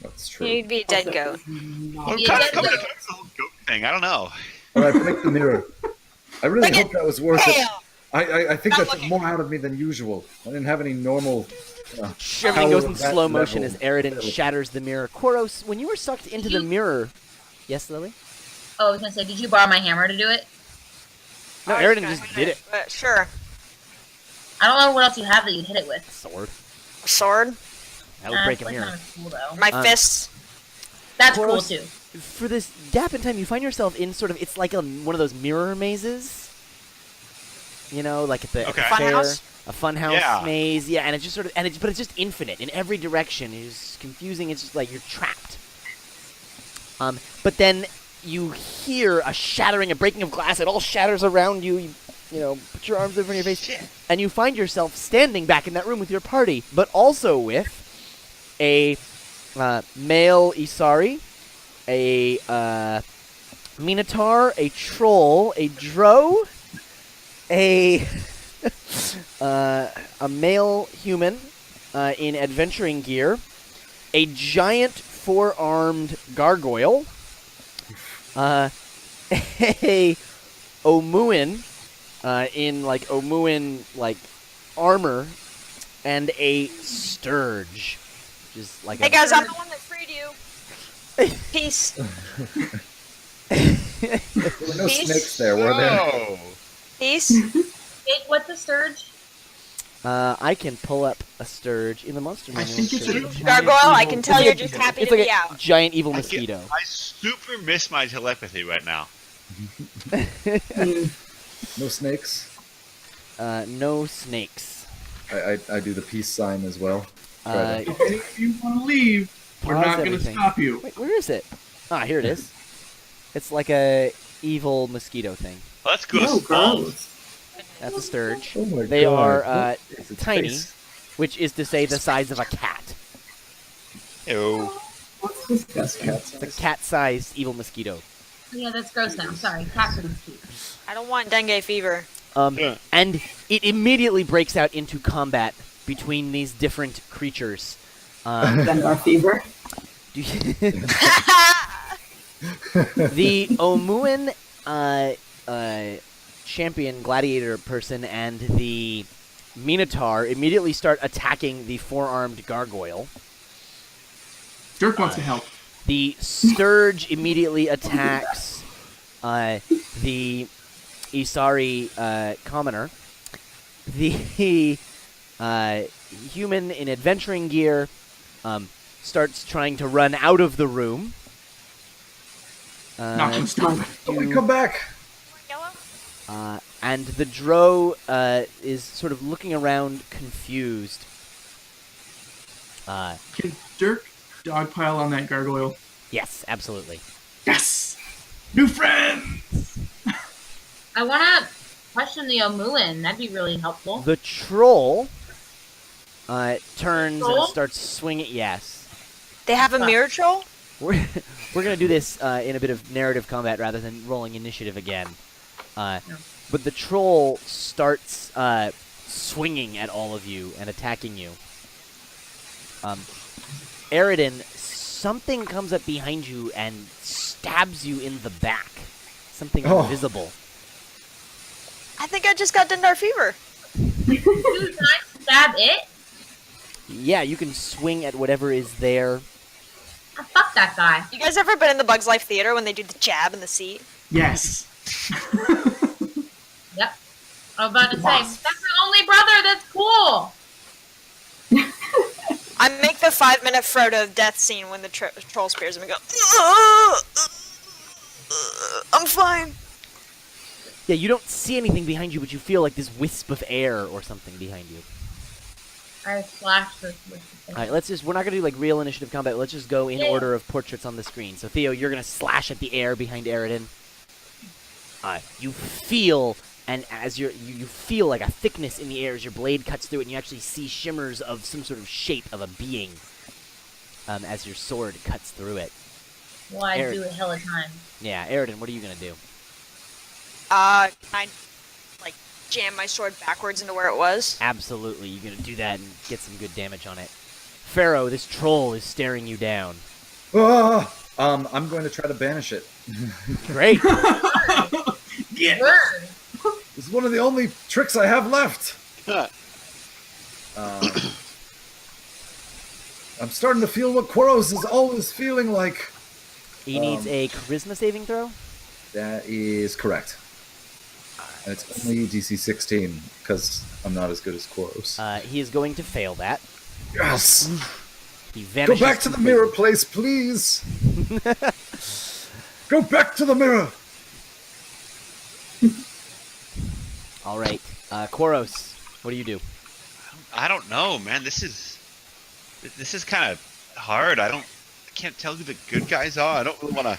That's true. You'd be a dead goat. I'm Yeah, kind yeah, of coming to yeah. terms with the whole goat thing. I don't know. All right, break the mirror. I really Break hope that was worth it. Damn! I think Stop that took looking. more out of me than usual. I didn't have any normal. Everything power goes of in that slow motion level. as Aridin shatters the mirror. Koros, when you were sucked into the mirror... Yes, Lily? Oh, I was gonna say, did you borrow my hammer to do it? No, I was Aridin gonna just hit did it. But sure. I don't know what else you have that you'd hit it with. Sword. A sword. That would break him That's here. kind of cool, though. My Um, fists. That's of cool, course. too. For this gap in time, you find yourself in sort of, it's like one of those mirror mazes. You know, like at the Okay. fair, Funhouse? a funhouse Yeah. maze. Yeah, and it's just sort of, but it's just infinite in every direction. It's confusing. It's just like you're trapped. But then you hear a shattering, a breaking of glass. It all shatters around you. You know, put your arms over your face, and you find yourself standing back in that room with your party, but also with a male Isari, a Minotaur, a troll, a drow, a male human in adventuring gear, a giant four-armed gargoyle, a Omuin in like Omuin like armor, and a Sturge, which is like Hey a guys, I'm the one that freed you. Peace. There were no Peace? snakes there, were there? Oh. Peace. Jake, what's a Sturge? I can pull up a Sturge in the monster I manual. think it's a Sure. giant Gargoyle, I evil- can tell you're just happy It's to like be a out. giant evil I mosquito. super miss my telepathy right now. No snakes. No snakes. I do the peace sign as well. Uh, If any of you want to leave, we're Pause not going to everything. stop you. wait, where is it? Ah, here it is. It's like a evil mosquito thing. Well, that's good. No, as balls. gross. That's a Sturge. Oh my They God. are What is its tiny, face? which is to say the size of a cat. Ew. That's disgusting. Cat's It's a eyes? cat-sized evil mosquito. Yeah, that's gross now. Sorry. Cats are cute. I don't want dengue fever. Yeah. And it immediately breaks out into combat between these different creatures. Then our fever. Do you- the Omuan champion gladiator person and the Minotaur immediately start attacking the four-armed gargoyle. Dirk wants to help. The Sturge immediately attacks the Isari commoner. The human in adventuring gear starts trying to run out of the room. Not going to stop it. Somebody come back! Yellow? And the drow is sort of looking around confused. Can Dirk dogpile on that gargoyle? Yes, absolutely. Yes! New friend! I want to question the Omuin. That'd be really helpful. The troll turns and Troll? starts swinging. Yes. They have a mirror troll? We're going to do this in a bit of narrative combat rather than rolling initiative again. But the troll starts swinging at all of you and attacking you. Aridin, something comes up behind you and stabs you in the back. Something Oh. invisible. I think I just got Dendar fever. Dude, can I stab it? Yeah, you can swing at whatever is there. Ah, fuck that guy. You guys ever been in the Bugs Life Theater when they do the jab in the seat? Yes. Yep. I was about to say, Wasp. that's my only brother. That's cool. I make the 5-minute Frodo death scene when the troll spears him and go, I'm fine. Yeah, you don't see anything behind you, but you feel like this wisp of air or something behind you. I slashed this with the thing. Alright, we're not going to do like real initiative combat. Let's just go in Yeah. order of portraits on the screen. So Theo, you're going to slash at the air behind Aridin. You feel, and as you feel like a thickness in the air as your blade cuts through it, and you actually see shimmers of some sort of shape of a being as your sword cuts through it. Well, I Eric. do it hella times. Yeah, Aridin, what are you going to do? Can I, like, jam my sword backwards into where it was? Absolutely, you're going to do that and get some good damage on it. Pharaoh, this troll is staring you down. Ah! I'm going to try to banish it. Great. Get Word. It's one of the only tricks I have left. I'm starting to feel what Quaros is always feeling like. He needs a charisma saving throw. That is correct. And it's only DC 16 because I'm not as good as Koros. He is going to fail that. Yes! He Go vanishes. back to the mirror place, please! Go back to the mirror! All right. Koros, what do you do? I don't know, man. This is kind of hard. I can't tell who the good guys are. I don't really want to.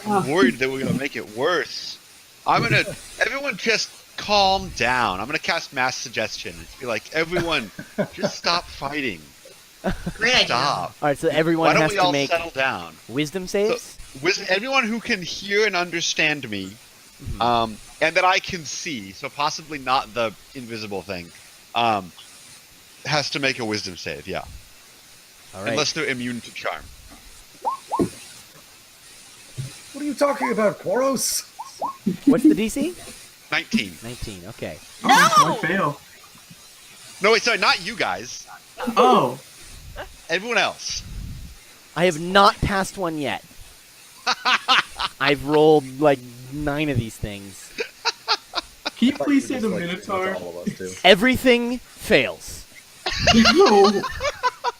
I'm worried that we're gonna make it worse. Everyone just calm down. I'm gonna cast mass suggestion. Be like, everyone, just stop fighting. Great idea. Stop. All right, so everyone Why don't has we to all make settle down? wisdom saves. Everyone who can hear and understand me, and that I can see, so possibly not the invisible thing, has to make a wisdom save. Yeah, All right. unless they're immune to charm. What are you talking about, Koros? What's the DC? 19. 19. Okay. Oh, I fail. No, wait, sorry, not you guys. Oh, Everyone else. I have not passed one yet. I've rolled like 9 of these things. can you please say Just the like Minotaur? all of us do. Everything fails. No.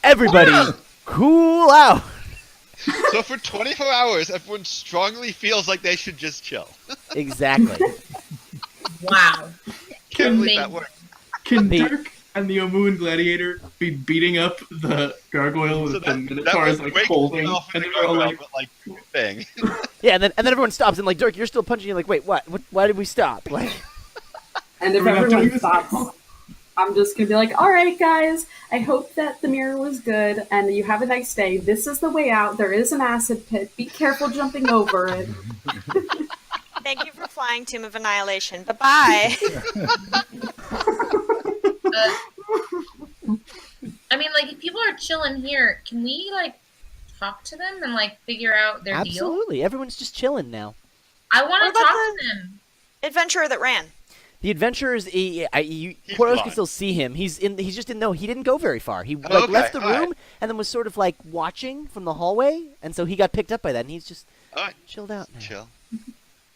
Everybody, cool out. So for 24 hours, everyone strongly feels like they should just chill. Exactly. Wow. Can't believe Amazing. that worked. Can The- Dirk and the Omuan Gladiator be beating up the gargoyle So that the that Minotaur is would like break holding? off And the they're all gargoyle, like, but, thing. Yeah, and then everyone stops and like, Dirk, you're still punching. You're like, wait, what? Why did we stop? Like, And if Are we not doing everyone this stops, now? I'm just gonna be like, all right, guys, I hope that the mirror was good and you have a nice day. This is the way out. There is an acid pit. Be careful jumping over it. Thank you for flying, Tomb of Annihilation. Bye-bye. I mean, like, if people are chilling here, can we, like, talk to them and, like, figure out their deal? absolutely. Everyone's just chilling now. I want What to about talk to them. Adventurer that ran. The adventurers, He's Koros can gone. still see him. He's just in. No, he didn't go very far. He Oh, okay, left the all right. room and then was sort of like watching from the hallway, and so he got picked up by that, and he's just All right, chilled out now. chill.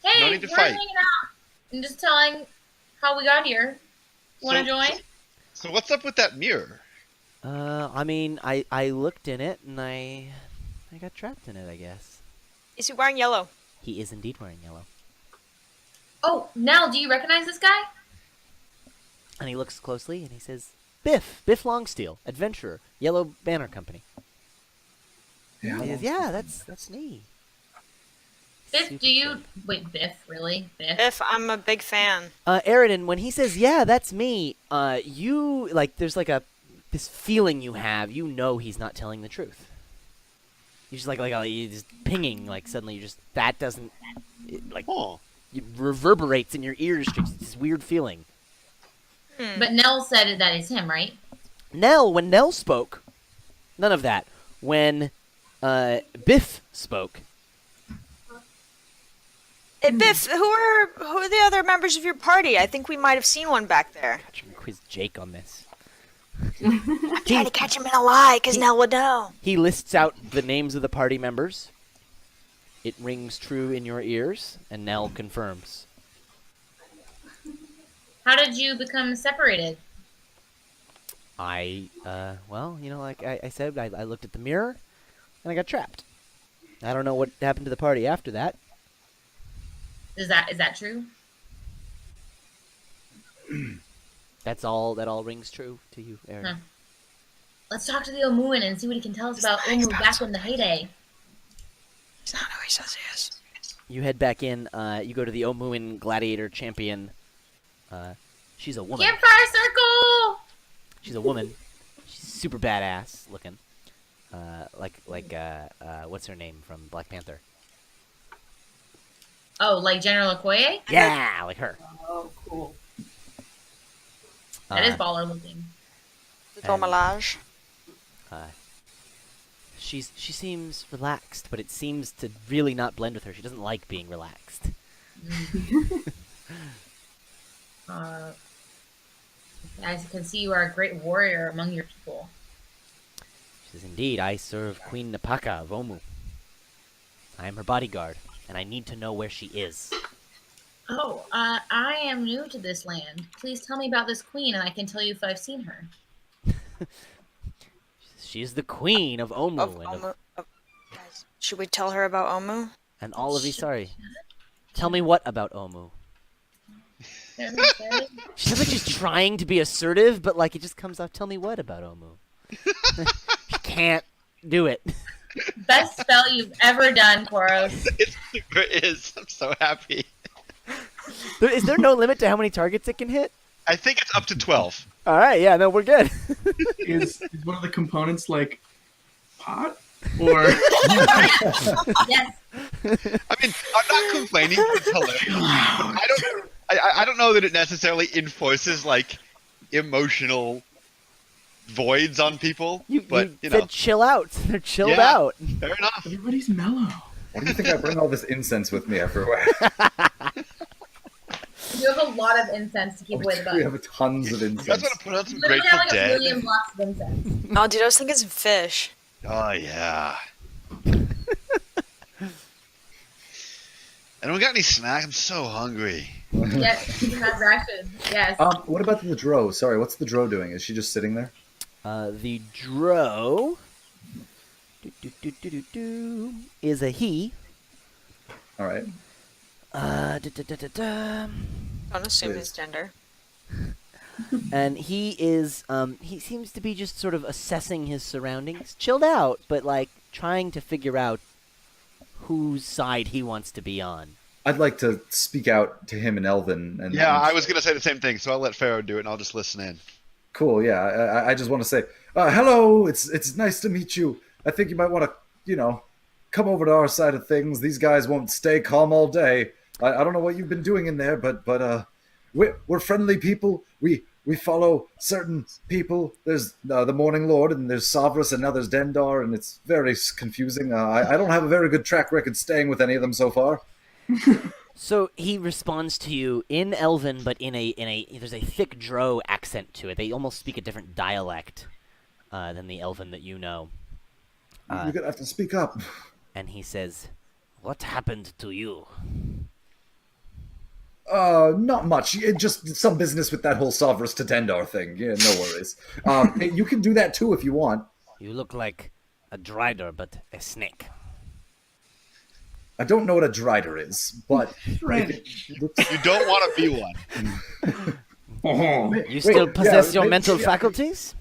Hey, No need to we're fight. hanging out and just telling how we got here. Want to join? So what's up with that mirror? I mean, I looked in it and I got trapped in it. I guess Is he wearing yellow? he is indeed wearing yellow, Oh, Nell, do you recognize this guy? and he looks closely and he says, Biff Longsteel, adventurer, Yellow Banner Company. Yeah, He says, yeah, that's me. Biff, Super do you... cool. Wait, Biff? Really? Biff? If I'm a big fan. Aridin, when he says, yeah, that's me, you, like, there's like this feeling you have, you know he's not telling the truth. You're just you're just pinging, like, suddenly that doesn't, Oh, it reverberates in your ears, it's this weird feeling. But Nell said that is him, right? When Nell spoke, none of that. When, Biff spoke, Hey, Biff, who are the other members of your party? I think we might have seen one back there. I'm gonna quiz Jake on this. I'm trying to catch him in a lie, because Nell would know. He lists out the names of the party members. It rings true in your ears, and Nell confirms. How did you become separated? Well, like I said, I looked at the mirror, and I got trapped. I don't know what happened to the party after that. Is that true? That all rings true to you, Aaron. Huh. Let's talk to the Omuan and see what he can tell us about Omu back in the heyday. He's not who he says he is. You head back in. You go to the Omuan Gladiator Champion. She's a woman. Campfire circle! She's a woman. She's super badass looking. What's her name from Black Panther? Oh, like General Okoye? Yeah, like her. Oh, cool. That is baller looking. The Domelage. She seems relaxed, but it seems to really not blend with her. She doesn't like being relaxed. As you can see, you are a great warrior among your people. She says, indeed, I serve Queen Napaka of Omu. I am her bodyguard, and I need to know where she is. Oh, I am new to this land. Please tell me about this queen, and I can tell you if I've seen her. She's the queen of Omu Of and, Omu. Guys, should we tell her about Omu? and all of Isari. Tell me what about Omu? She sounds like she's trying to be assertive, but like it just comes out. Tell me what about Omu? She can't do it. Best spell you've ever done, Poros. It super is. I'm so happy. Is there no limit to how many targets it can hit? I think it's up to 12. All right, yeah, no, we're good. Is one of the components like pot? Or Yes. I mean, I'm not complaining. It's hilarious. I don't know that it necessarily enforces like emotional voids on people. But you know, said chill out. They're chilled Yeah. out. fair enough. everybody's mellow. Why do you think I bring all this incense with me everywhere? You have a lot of incense to keep away the We bugs. have tons of You guys incense. want to put on some Literally Grateful have like a Dead? million blocks of incense. Oh, dude, I was thinking some fish. Oh yeah. And we got any snacks? I'm so hungry. Yes, you have rations. Yes. What about the Dro? Sorry, what's the Dro doing? Is she just sitting there? The Dro is a he. All right. Don't assume Please. his gender. And he is, he seems to be just sort of assessing his surroundings, chilled out, but like trying to figure out whose side he wants to be on. I'd like to speak out to him in Elven. And Yeah, I was gonna say the same thing, so I'll let Pharaoh do it, and I'll just listen in. Cool. Yeah, I just want to say, hello. It's nice to meet you. I think you might want to, come over to our side of things. These guys won't stay calm all day. I don't know what you've been doing in there, but we're friendly people. We follow certain people. There's the Morning Lord, and there's Savras, and now there's Dendar, and it's very confusing. I don't have a very good track record staying with any of them so far. So he responds to you in Elven, but in a there's a thick Dro accent to it. They almost speak a different dialect than the Elven that you know. You're gonna have to speak up. And he says, "What happened to you?" Not much. Just some business with that whole Savras to Dendar thing. Yeah, no worries. Hey, you can do that too if you want. You look like a Drider, but a snake. I don't know what a Drider is, but Right. You don't want to be one. You still possess your maybe- mental yeah. faculties?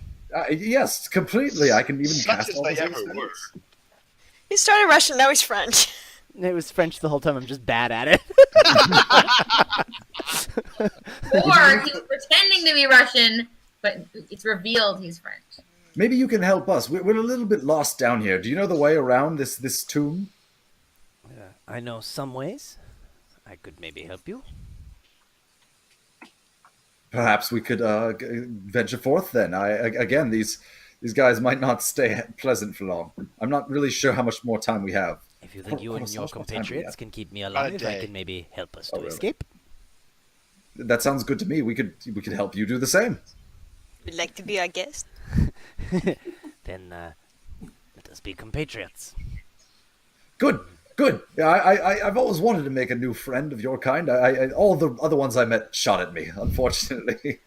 Yes, completely. I can even Such cast as all they those ever spells. were. He started Russian, now he's French. It was French the whole time. I'm just bad at it. Or he's pretending to be Russian, but it's revealed he's French. Maybe you can help us. We're a little bit lost down here. Do you know the way around this tomb? I know some ways. I could maybe help you. Perhaps we could venture forth then. Again, these guys might not stay pleasant for long. I'm not really sure how much more time we have. If you think you and How your much more time do we compatriots have? can keep me About a alive, I day. can maybe help us Oh, to really? escape. That sounds good to me. We could help you do the same. Would like to be our guest. Then let us be compatriots. Good. Yeah, I've always wanted to make a new friend of your kind. All the other ones I met shot at me, unfortunately.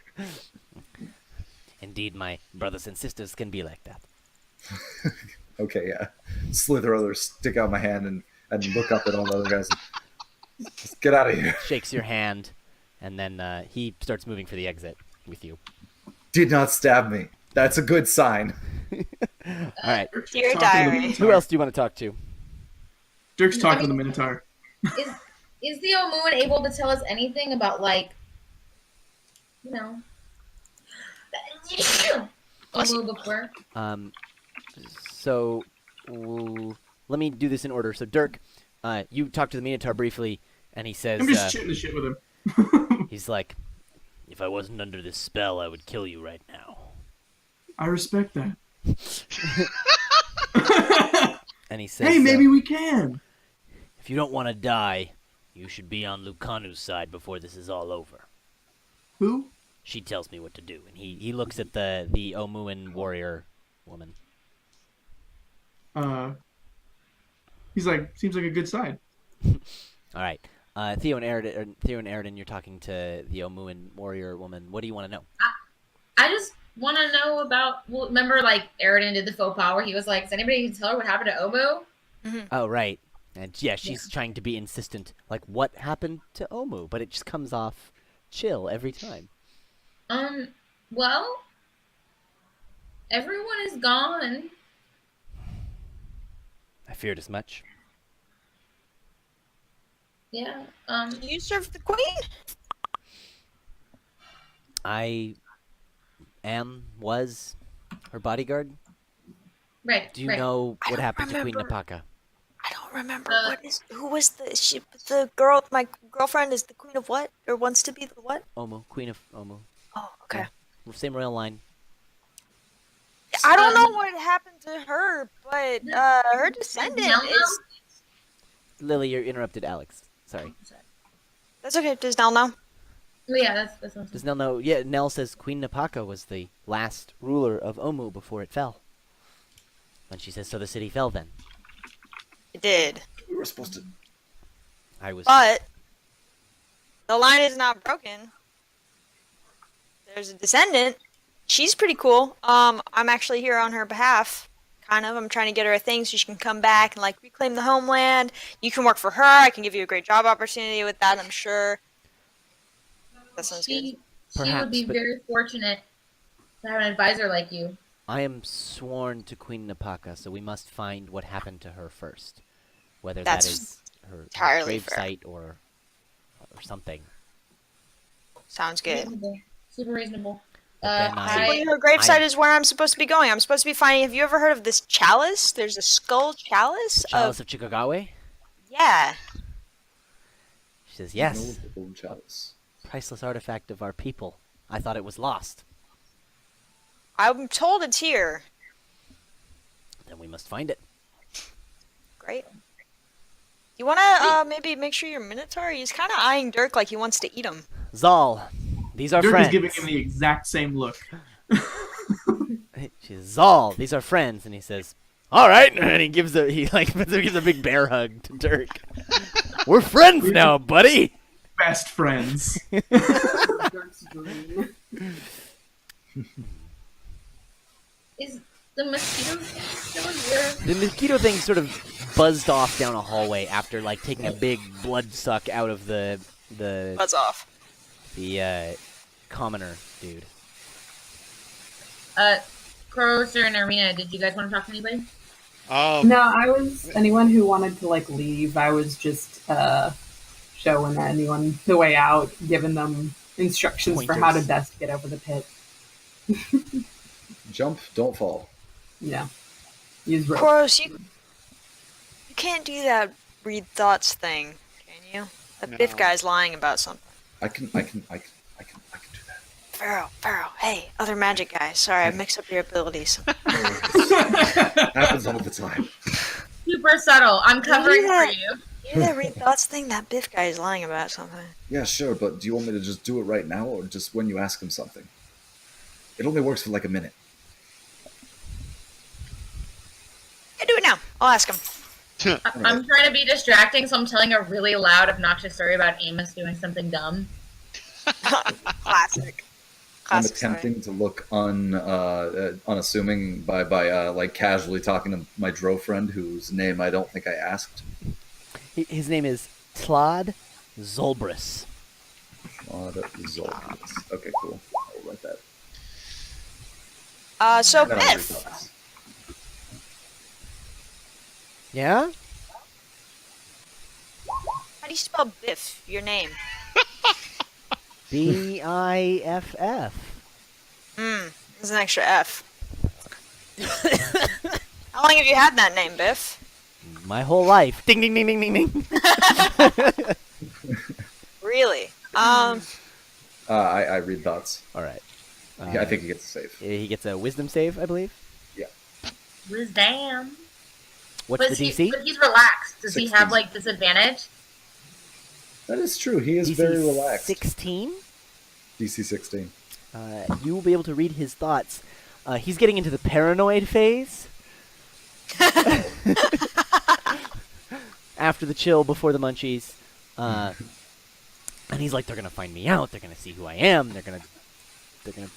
Indeed, my brothers and sisters can be like that. Okay, yeah. Slither over, stick out my hand, and look up at all the other guys. Just get out of here. Shakes your hand, and then he starts moving for the exit with you. Did not stab me. That's a good sign. All right. Dear Talking to the diary. Minotaur. Who else do you want to talk to? Dirk's talking to the Minotaur. Is the Omoon able to tell us anything about, like, you know, Omoon before? So let me do this in order. So Dirk, you talk to the Minotaur briefly, and he says, I'm just shooting the shit with him. he's like, "If I wasn't under this spell, I would kill you right now." I respect that. And he says, Hey, maybe we can. if you don't want to die, you should be on Lucanu's side before this is all over. Who? She tells me what to do. And he looks at the Omuan warrior woman. He's like, seems like a good side. All right. Theo and Aridin, you're talking to the Omuan warrior woman. What do you want to know? I just want to know about. Well, remember, like Aridin did the faux pas where he was like, "Does anybody tell her what happened to Omu?" Oh, right. And yeah, she's trying to be insistent. Like, what happened to Omu? But it just comes off chill every time. Well, everyone is gone. I feared as much. Yeah. Do you serve the queen? I was her bodyguard. Right. Do you right. know I what don't happened to Queen remember. Napaka? I don't remember. Uh, Who was the girl? My girlfriend is the queen of what? Or wants to be the what? Omu, Queen of Omu. Oh, okay. Yeah. Same royal line. I don't know what happened to her, but her descendant Nell is. Lily, you're interrupted Alex. Sorry. That's okay. Does Nell know? Oh, yeah, that's what Does Nell know? Yeah, Nell says Queen Napaka was the last ruler of Omu before it fell. And she says, so the city fell then. It did. We were supposed to. I was. But the line is not broken. There's a descendant. She's pretty cool. I'm actually here on her behalf. Kind of. I'm trying to get her a thing so she can come back and like reclaim the homeland. You can work for her. I can give you a great job opportunity with that, I'm sure. That sounds good. She Perhaps, would be but- very fortunate to have an advisor like you. I am sworn to Queen Napaka, so we must find what happened to her first. Whether That's that is her entirely grave fair. site or something. Sounds good. Reasonable. Super reasonable. But then Probably her gravesite is where I'm supposed to be going. I'm supposed to be finding. Have you ever heard of this chalice? There's a skull chalice. Chalice of Chikagawa? Yeah. She says, yes. No, the gold chalice. Priceless artifact of our people. I thought it was lost. I'm told it's here. Then we must find it. Great. You want to maybe make sure your Minotaur? He's kind of eyeing Dirk like he wants to eat him. Zal, these are Dirk friends. is giving him the exact same look. She says, Zal, these are friends. And he says, all right. And he gives a big bear hug to Dirk. We're friends now, buddy. Best friends. Dirk's dream. Is the mosquito still here? The mosquito thing sort of buzzed off down a hallway after like taking a big blood suck out of the Buzz off. commoner dude. Crows and Arena, did you guys want to talk to anybody? No, I was anyone who wanted to like leave. I was just showing anyone the way out, giving them instructions for how to Pointers. best get over the pit. Jump, don't fall. Yeah, use rope. Koros, you can't do that read thoughts thing, can you? That Biff No. guy's lying about something. I can do that. Pharaoh, hey, other magic guy. Sorry, I mixed up your abilities. Happens all the time. Super subtle. I'm covering for Yeah. you. You hear that read thoughts thing? That Biff guy is lying about something. Yeah, sure, but do you want me to just do it right now, or just when you ask him something? It only works for like a minute. Yeah, do it now. I'll ask him. I'm trying to be distracting, so I'm telling a really loud, obnoxious story about Amos doing something dumb. Classic. I'm Classic story. attempting to look unassuming by like casually talking to my dro friend, whose name I don't think I asked. His name is Tlad Zolbrus. Zolbrus. Okay, cool. I'll write that. So And then I'll read Biff, thoughts. Yeah? how do you spell Biff? Your name? Biff. There's an extra F. How long have you had that name, Biff? My whole life. Ding ding ding ding ding ding. Really? I read thoughts. All right. Yeah, I think he gets a save. He gets a wisdom save, I believe. Damn. What's the DC? But he's relaxed. Does he 16. have like disadvantage? That is true. He is DC very relaxed. 16. DC 16. You will be able to read his thoughts. He's getting into the paranoid phase. After the chill, before the munchies. And he's like, they're gonna find me out. They're gonna see who I am. They're gonna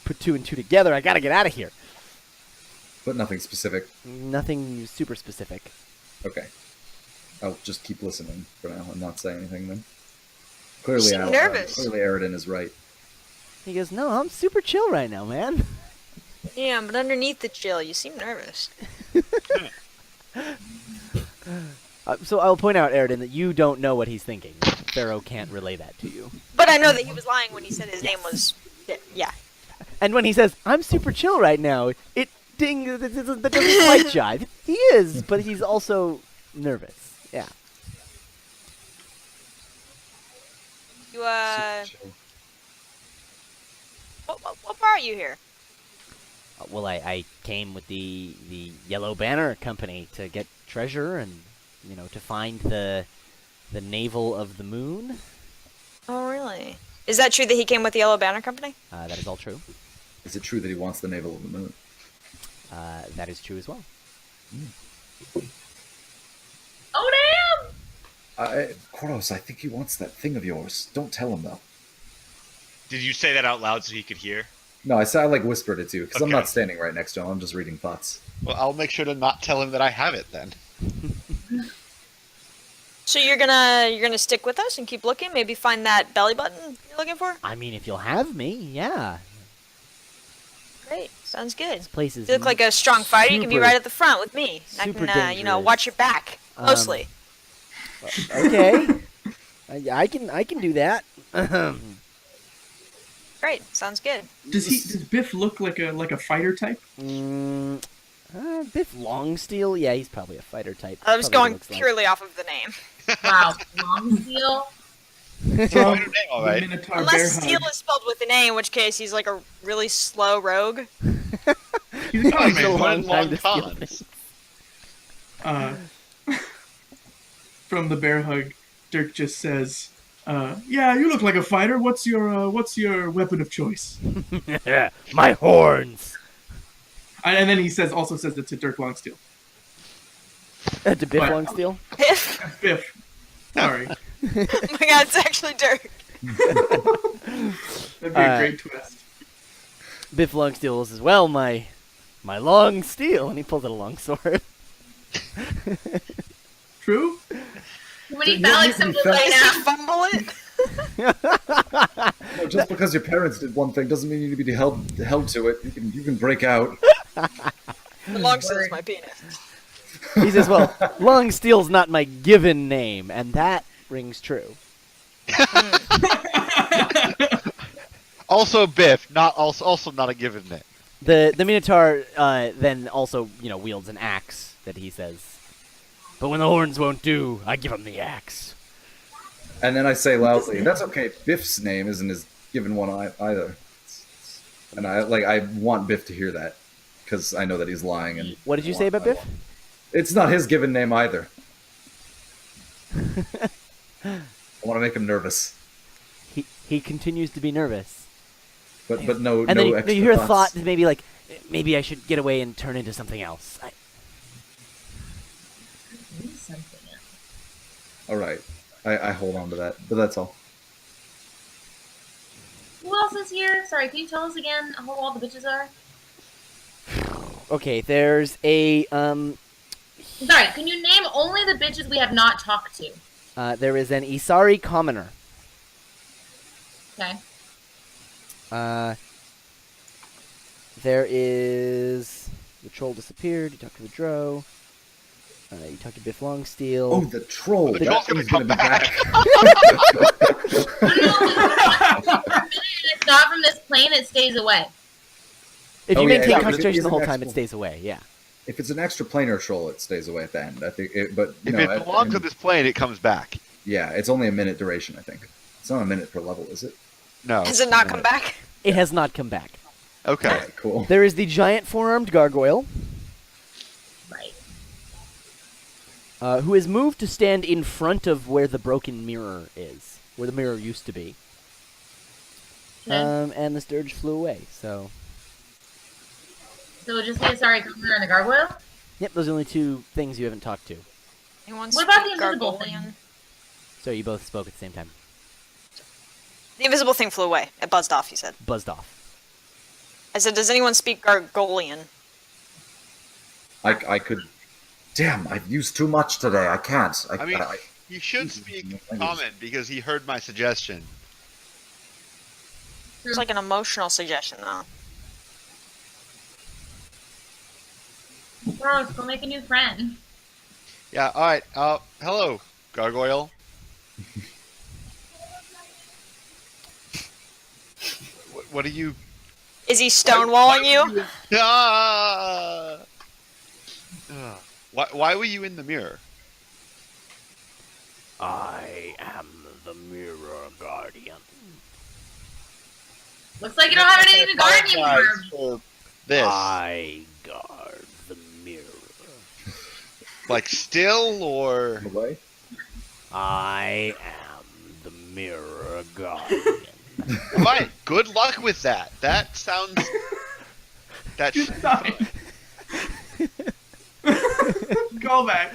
put two and two together. I gotta get out of here. But nothing specific. Nothing super specific. Okay. I'll just keep listening for now and not say anything then. Clearly, seem nervous. Clearly, Aridin is right. He goes, no, I'm super chill right now, man. Yeah, but underneath the chill, you seem nervous. So I'll point out, Aridin, that you don't know what he's thinking. Pharaoh can't relay that to you. But I know that he was lying when he said his name was. Yeah. And when he says, I'm super chill right now, that doesn't quite jive. He is, but he's also nervous. Yeah. You, what brought you here? Well, I came with the Yellow Banner Company to get treasure and, to find the navel of the moon. Oh, really? Is that true that he came with the Yellow Banner Company? That is all true. Is it true that he wants the navel of the moon? That is true as well. Oh, damn! Koros, I think he wants that thing of yours. Don't tell him, though. Did you say that out loud so he could hear? No, I whispered it to you, because I'm Okay. not standing right next to him. I'm just reading thoughts. Well, I'll make sure to not tell him that I have it then. So you're gonna stick with us and keep looking, maybe find that belly button you're looking for? I mean, if you'll have me, yeah. Great, sounds good. This place is You look like a strong fighter. You can be super- right at the front with me. I super can, dangerous. watch your back closely. Okay. I can do that. Great, sounds good. Does Biff look like a fighter type? Biff Longsteel? Yeah, he's probably a fighter type. I was Probably going looks like- purely off of the name. Wow, long steel. From Name, all right. the Minotaur Bear Unless Hug. Steel is spelled with an A, in which case he's like a really slow rogue. He's a Oh, comic a man, long one time long to steal cons. From the Bear Hug, Dirk just says, "Yeah, you look like a fighter. What's your weapon of choice?" My horns! And then he also says it to Dirk Longsteel. To Biff What? Longsteel? Biff. Biff. Sorry, Oh my god, it's actually Dirk. that'd be a great twist. Biff Longsteel says, well, my long steel, and he pulls out a long sword. True. When he phallic symbol right Does he now. fumble it? No, just because your parents did one thing doesn't mean you need to be held to it. You can break out. The long steel is my penis. He says, well, Longsteel's not my given name, and that rings true. Also Biff, also not a given name. The Minotaur then also, wields an axe that he says, but when the horns won't do, I give him the axe. And then I say loudly, "That's okay. Biff's name isn't his given one either." And I want Biff to hear that because I know that he's lying. And What did you say about Biff? It's not his given name either. I want to make him nervous, He continues to be nervous. but no. And no then extra you hear a thoughts. thought, maybe I should get away and turn into something else. All right, I hold on to that, but that's all. Who else is here? Sorry, can you tell us again who all the bitches are? Okay, there's a Sorry, can you name only the bitches we have not talked to? there is an Isari commoner. Okay. There is the troll disappeared. You talked to the Drow. You talked to Biff Longsteel. Oh, the troll! The That troll's gonna thing's gonna come be back. It's not from this plane, it stays away. If Oh, you yeah, maintain yeah, concentration it's the whole an time, it actual- stays away. Yeah. If it's an extra planar troll, it stays away at the end. I think, but If no, it belongs to and- this plane, it comes back. yeah, it's only a minute duration. I think it's not a minute per level, is it? No. Has it not come back? It has not come back. Okay. Okay, cool. There is the giant four-armed gargoyle, Right. who is moved to stand in front of where the broken mirror is, where the mirror used to be. Okay. And the Sturge flew away. So, So we'll just be a sorry commoner and the gargoyle? yep, those are the only two things you haven't talked to. He wants What to about be the invisible Gargoylean. So you both spoke at the same time. The invisible thing flew away. It buzzed off, you said. Buzzed off. I said, does anyone speak Gargolian? I could. Damn, I've used too much today. I can't. I mean, you should speak common because he heard my suggestion. It's like an emotional suggestion, though. Gross, go make a new friend. Yeah, alright. Hello, Gargoyle. What are you... Is he stonewalling you? Ah! Why were you in the mirror? I am the Mirror Guardian. Looks like you don't have anything to guard anymore. For this. I guard the mirror. Like still, or... Away? I am the Mirror Guardian. Fine, good luck with that. That sounds... That Go back.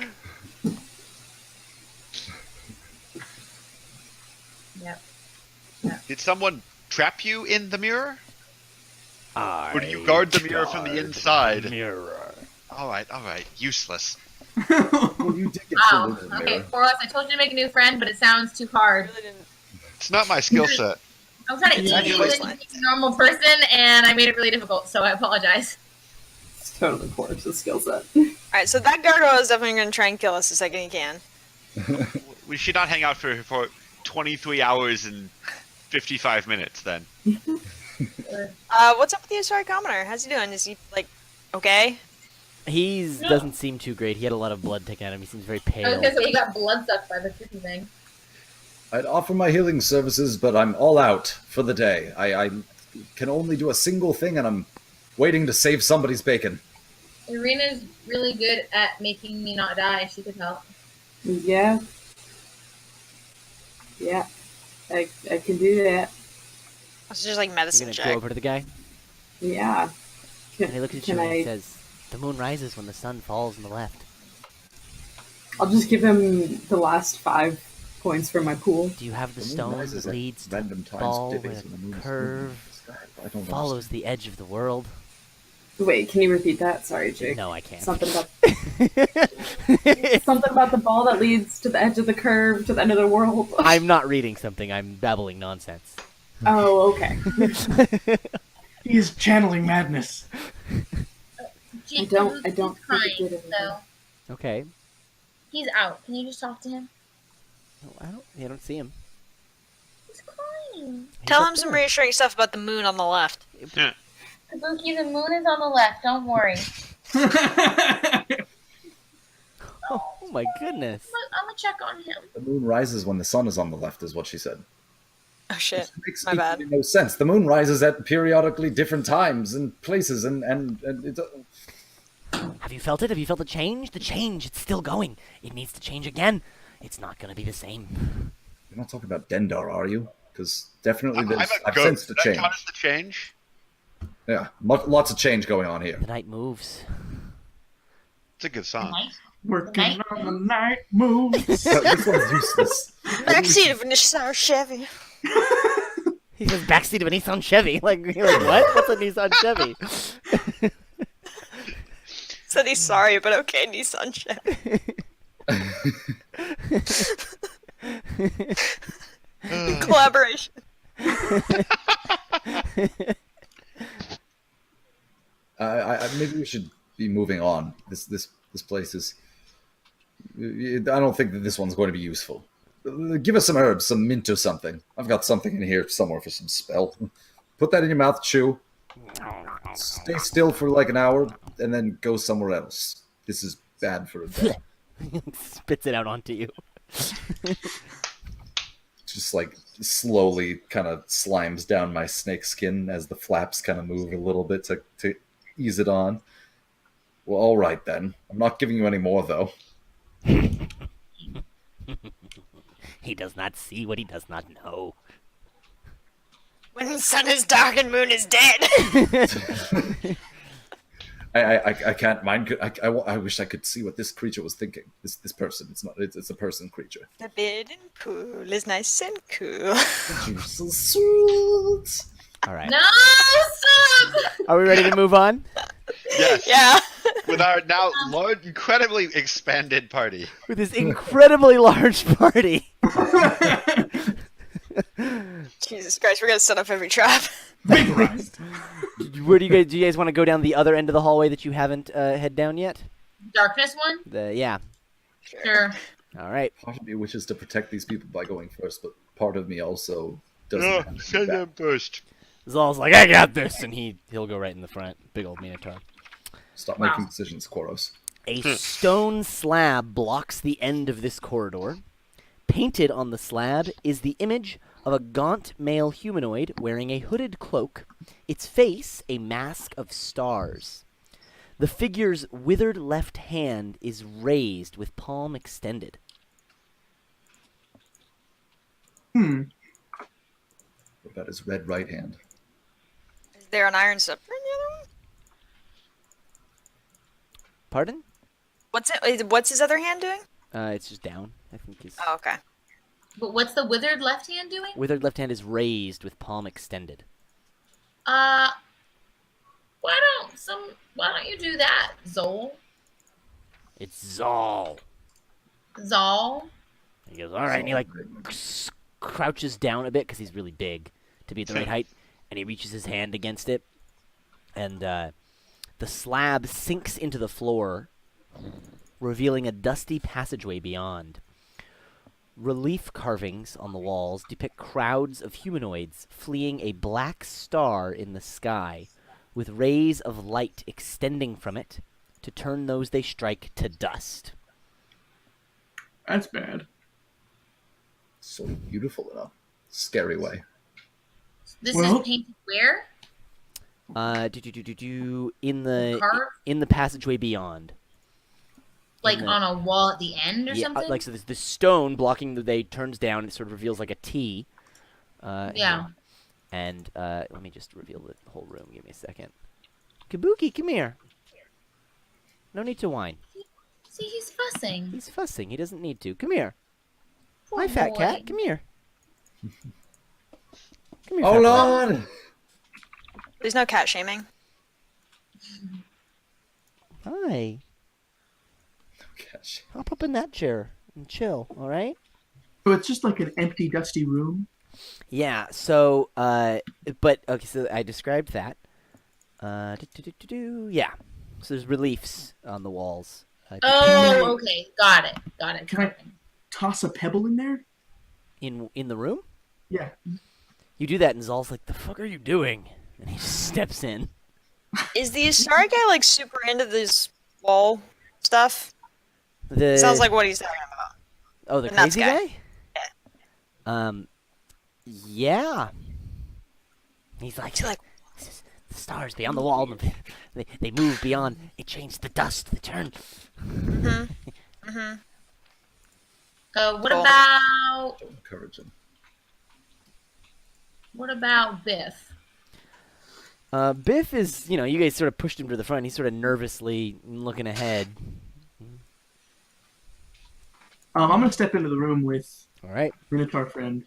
Yep. Did someone trap you in the mirror? I Or do you guard the mirror from the guard inside? the mirror. Alright. Useless. Well, you did get Oh, pulled in the okay. mirror. For us, I told you to make a new friend, but it sounds too hard. It's not my skill set. I was trying to Yeah, eat you voice and lines. a normal person, and I made it really difficult, so I apologize. It's totally core to the skill set. Alright, so that gargoyle is definitely going to try and kill us the second he can. We should not hang out for 23 hours and 55 minutes then. What's up with the Isari commoner? How's he doing? Is he, like, okay? He doesn't seem too great. He had a lot of blood taken out of him. He seems very I pale. was gonna say, you got blood sucked by the creepy thing. I'd offer my healing services, but I'm all out for the day. I can only do a single thing, and I'm waiting to save somebody's bacon. Irina's really good at making me not die if she could help. Yeah. Yeah. I can do that. It's just like He's medicine gonna go check. over to the guy, Yeah. and he looks at you Can and he I? says, "The moon rises when the sun falls on the left. I'll just give him the last 5 points for my pool. Do you have the The moon stone rises that at leads to random the times, ball days where when the the moon is curve I don't follows the edge of the world?" Wait, can you repeat that? Sorry, Jake. No, I can't. Something about something about the ball that leads to the edge of the curve to the end of the world. I'm not reading something. I'm babbling nonsense. Oh, okay. He is channeling madness. Jake, don't he's think it crying, did anything. so Okay. he's out. Can you just talk to him? No, I don't see him. He's crying. He's Tell up him some there. reassuring stuff about the moon on the left. Kabuki, the moon is on the left. Don't worry. Oh my goodness. I'm gonna check on him. The moon rises when the sun is on the left, is what she said. Oh shit. It makes My bad. equally no sense. The moon rises at periodically different times and places, and it, Have you felt it? Have you felt the change? The change, it's still going. It needs to change again. It's not gonna be the same. you're not talking about Dendar, are you? Because definitely I'm a I've goat. sensed a That change. cause the change? Yeah, lots of change going on here. The night moves. It's a good song. Nice. Working on the night moves. This one's useless. Backseat of a Nissan Chevy. He says backseat of a Nissan Chevy. Like, you're like, what? What's a Nissan Chevy? Said he's sorry, but okay, Nissan Chevy. Collaboration. Maybe we should be moving on. This place is. I don't think that this one's going to be useful. Give us some herbs, some mint or something. I've got something in here somewhere for some spell. Put that in your mouth, chew. Stay still for like an hour, and then go somewhere else. This is bad for a day. Spits it out onto you. Just like slowly kind of slimes down my snake skin as the flaps kind of move a little bit to ease it on. Well, all right then. I'm not giving you any more though. He does not see what he does not know. When the sun is dark and moon is dead. I can't mind. I wish I could see what this creature was thinking. This person. It's not. It's a person creature. The bathing pool is nice and cool. You're so sweet. All right. No, stop! Are we ready to move on? Yes. Yeah. With our now incredibly expanded party. With this incredibly large party. Jesus Christ, we're gonna set up every trap. Vaporized. Where do you guys want to go down the other end of the hallway that you haven't head down yet? Darkness one? Yeah. Sure. All right. Part of me wishes to protect these people by going first, but part of me also doesn't. No, want to send do that. them first. Zal's like, I got this, and he'll go right in the front. Big old Minotaur. Stop Wow. making decisions, Koros. A stone slab blocks the end of this corridor. Painted on the slab is the image of a gaunt male humanoid wearing a hooded cloak, its face a mask of stars. The figure's withered left hand is raised with palm extended. Hmm. What about his red right hand? Is there an iron scepter in the other one? Pardon? What's his other hand doing? It's just down, I think. Oh, okay. But what's the withered left hand doing? Withered left hand is raised with palm extended. Why don't you do that, Zol? It's Zal. Zol? He goes, all right, and he like crouches down a bit because he's really big to be at the right height, and he reaches his hand against it, and the slab sinks into the floor, revealing a dusty passageway beyond. Relief carvings on the walls depict crowds of humanoids fleeing a black star in the sky, with rays of light extending from it to turn those they strike to dust. That's bad. So beautiful in a scary way. This Well- is painted where? In the Carved? in the passageway beyond. Like the- on a wall at the end or Yeah, something? like so. This the stone blocking the day turns down and it sort of reveals like a T. Yeah. here. And let me just reveal the whole room. Give me a second. Kabuki, come here. No need to whine. See, he's fussing. He's fussing. He doesn't need to. Come here. Poor Hi, fat boy. cat. Come here. Come here. Oh fat cat. Lord! There's no cat shaming. Hi. Gosh. Hop up in that chair and chill. All right. So it's just like an empty, dusty room. Yeah. So, but okay. So I described that. Yeah. So there's reliefs on the walls. Oh, okay. Got it. Got it. Can I toss a pebble in there? in the room? Yeah. You do that, and Zal's like, "The fuck are you doing?" And he just steps in. Is the Isari guy like super into this wall stuff? The Sounds like what he's talking about. oh, the the nuts crazy guy. guy. Yeah. He's like, He's like, the stars beyond the wall. They move beyond. It changed the dust. They turn. What Cool. about Encourage him. Biff? Biff is, you guys sort of pushed him to the front. He's sort of nervously looking ahead. I'm gonna step into the room with All right. Minotaur friend.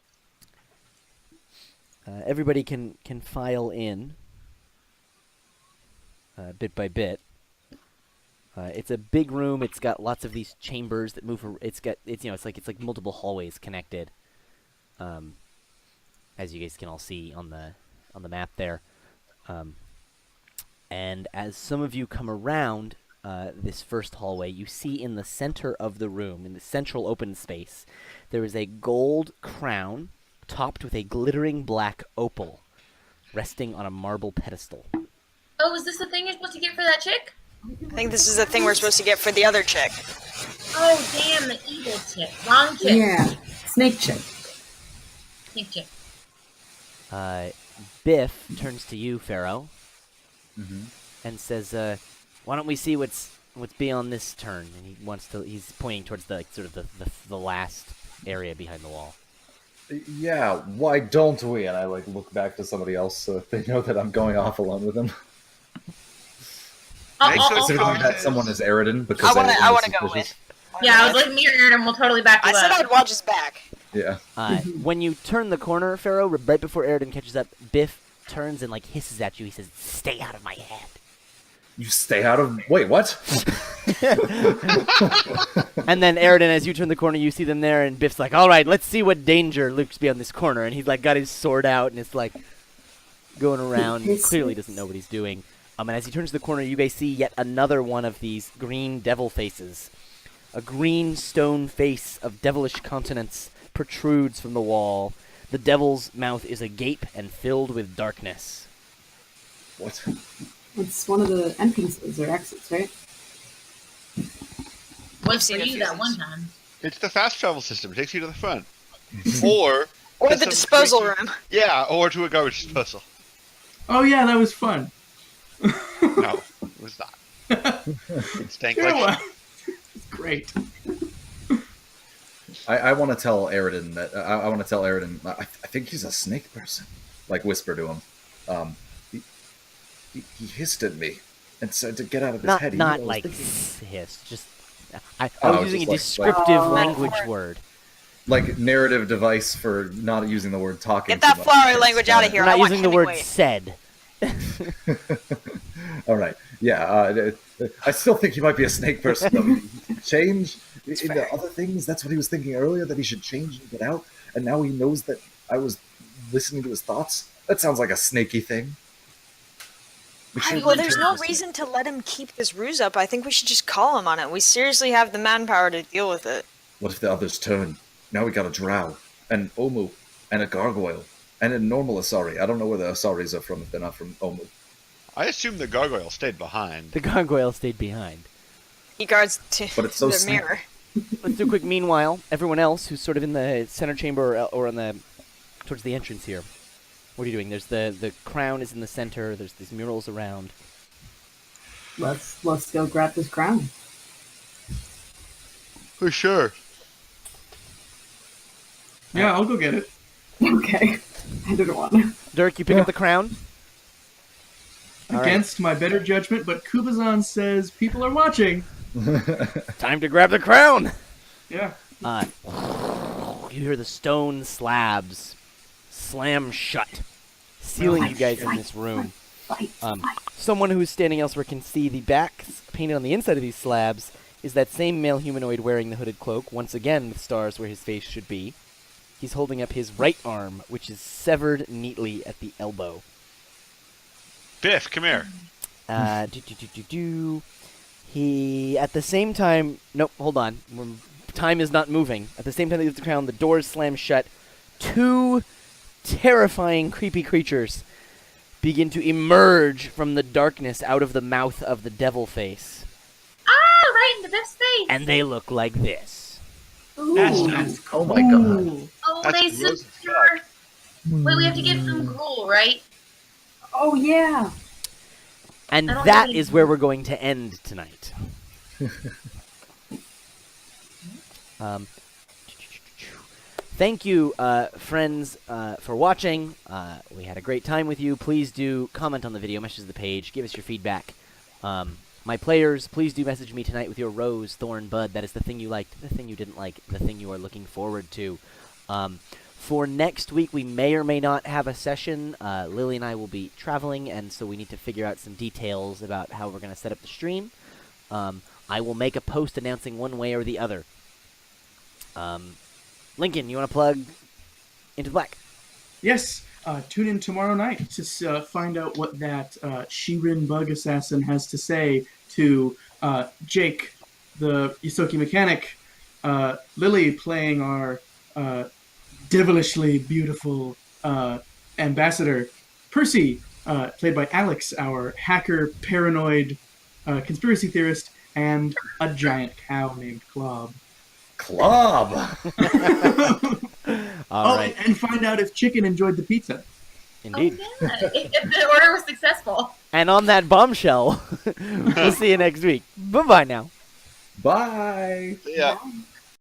Everybody can file in bit by bit. It's a big room. It's got lots of these chambers that move. It's like multiple hallways connected. As you guys can all see on the map there. And as some of you come around this first hallway, you see in the center of the room, in the central open space, there is a gold crown topped with a glittering black opal resting on a marble pedestal. Oh, is this the thing you're supposed to get for that chick? I think this is the thing we're supposed to get for the other chick. Oh, damn, the evil chick. Wrong chick. Yeah, snake chick. Snake chick. Biff turns to you, Pharaoh, Mm-hmm. and says, "Why don't we see what's beyond this turn?" And he's pointing towards the the last area behind the wall. Yeah, why don't we? And I look back to somebody else so they know that I'm going off alone with him. Make sure Considering that Coach someone is Eridan because I want to Eridan is go suspicious. with. Yeah, I was like, me or Aaron will totally back you I said up. I'd watch his back. Yeah. When you turn the corner, Pharaoh, right before Eridan catches up, Biff turns and like hisses at you. He says, "Stay out of my head." You stay out of. Wait, what? And then Eridan, as you turn the corner, you see them there, and Biff's like, "All right, let's see what danger lurks beyond this corner." And he's like got his sword out, and it's like going around. He clearly doesn't know what he's doing. And as he turns the corner, you guys see yet another one of these green devil faces. A green stone face of devilish countenance protrudes from the wall. The devil's mouth is agape and filled with darkness. What? It's one of the entrances or exits, right? Was seen for a you few that things. one time. It's the fast travel system. It takes you to the front. Or Or to the some disposal creature- room. Yeah, or to a garbage disposal. Oh yeah, that was fun. No, it was not. It stank It like was. shit. It's great. I want to tell Eridan that I want to tell Eridan. I think he's a snake person. Like whisper to him. He hissed at me and said to get out of his head. He Not knew I was like thinking. hiss, just I Oh, was using a just like- descriptive Oh. language word. Like narrative device for not using the word talking. Get that too much. flowery language out of here. We're I not want using the word Hemingway. said. All right. Yeah. I still think he might be a snake person. Though. Change in the other things. That's what he was thinking earlier. That he should change and get out. And now he knows that I was listening to his thoughts. That sounds like a snaky thing. We should Well, there's no return this- reason to let him keep this ruse up. I think we should just call him on it. We seriously have the manpower to deal with it. What if the others turn? Now we got a drow, an Omu, and a gargoyle, and a normal Isari. I don't know where the Asaris are from if they're not from Omu. I assume the gargoyle stayed behind. The gargoyle stayed behind. He guards to But it's so the snappy. mirror. Let's do a quick meanwhile. Everyone else who's sort of in the center chamber or on the towards the entrance here. What are you doing? There's the crown is in the center. There's these murals around. Let's go grab this crown. For sure. Yeah, I'll go get it. Okay. I didn't want to. Dirk, you pick up the crown. All right. Against my better judgment, but Kubazan says people are watching. Time to grab the crown. Yeah. You hear the stone slabs slam shut, sealing you guys in this room. Fight. Someone who's standing elsewhere can see the backs painted on the inside of these slabs is that same male humanoid wearing the hooded cloak, once again with stars where his face should be. He's holding up his right arm, which is severed neatly at the elbow. Biff, come here. He, at the same time... Nope, hold on. Time is not moving. At the same time that he lifts the crown, the doors slam shut. Two terrifying, creepy creatures begin to emerge from the darkness out of the mouth of the devil face. Ah, right into this face. And they look like this. That's Oh my god. cool. Oh, That's they gross as sister. Wait, we have to get some gruel, right? Oh yeah. And I don't that really- is where we're going to end tonight. Thank you, friends, for watching. We had a great time with you. Please do comment on the video, message the page, give us your feedback. My players, please do message me tonight with your rose, thorn, bud. That is the thing you liked, the thing you didn't like, the thing you are looking forward to. For next week, we may or may not have a session. Lily and I will be traveling, and so we need to figure out some details about how we're going to set up the stream. I will make a post announcing one way or the other. Lincoln, you want to plug Into the Black? Yes. Tune in tomorrow night to find out what that Shirin bug assassin has to say to Jake, the Isoki mechanic, Lily playing our devilishly beautiful ambassador, Percy, played by Alex, our hacker, paranoid conspiracy theorist, and a giant cow named Clob. Club. All right. And find out if Chicken enjoyed the pizza. Indeed. Oh, yeah. if the order was successful. And on that bombshell, we'll see you next week. Bye-bye now. Bye. Yeah. Yeah.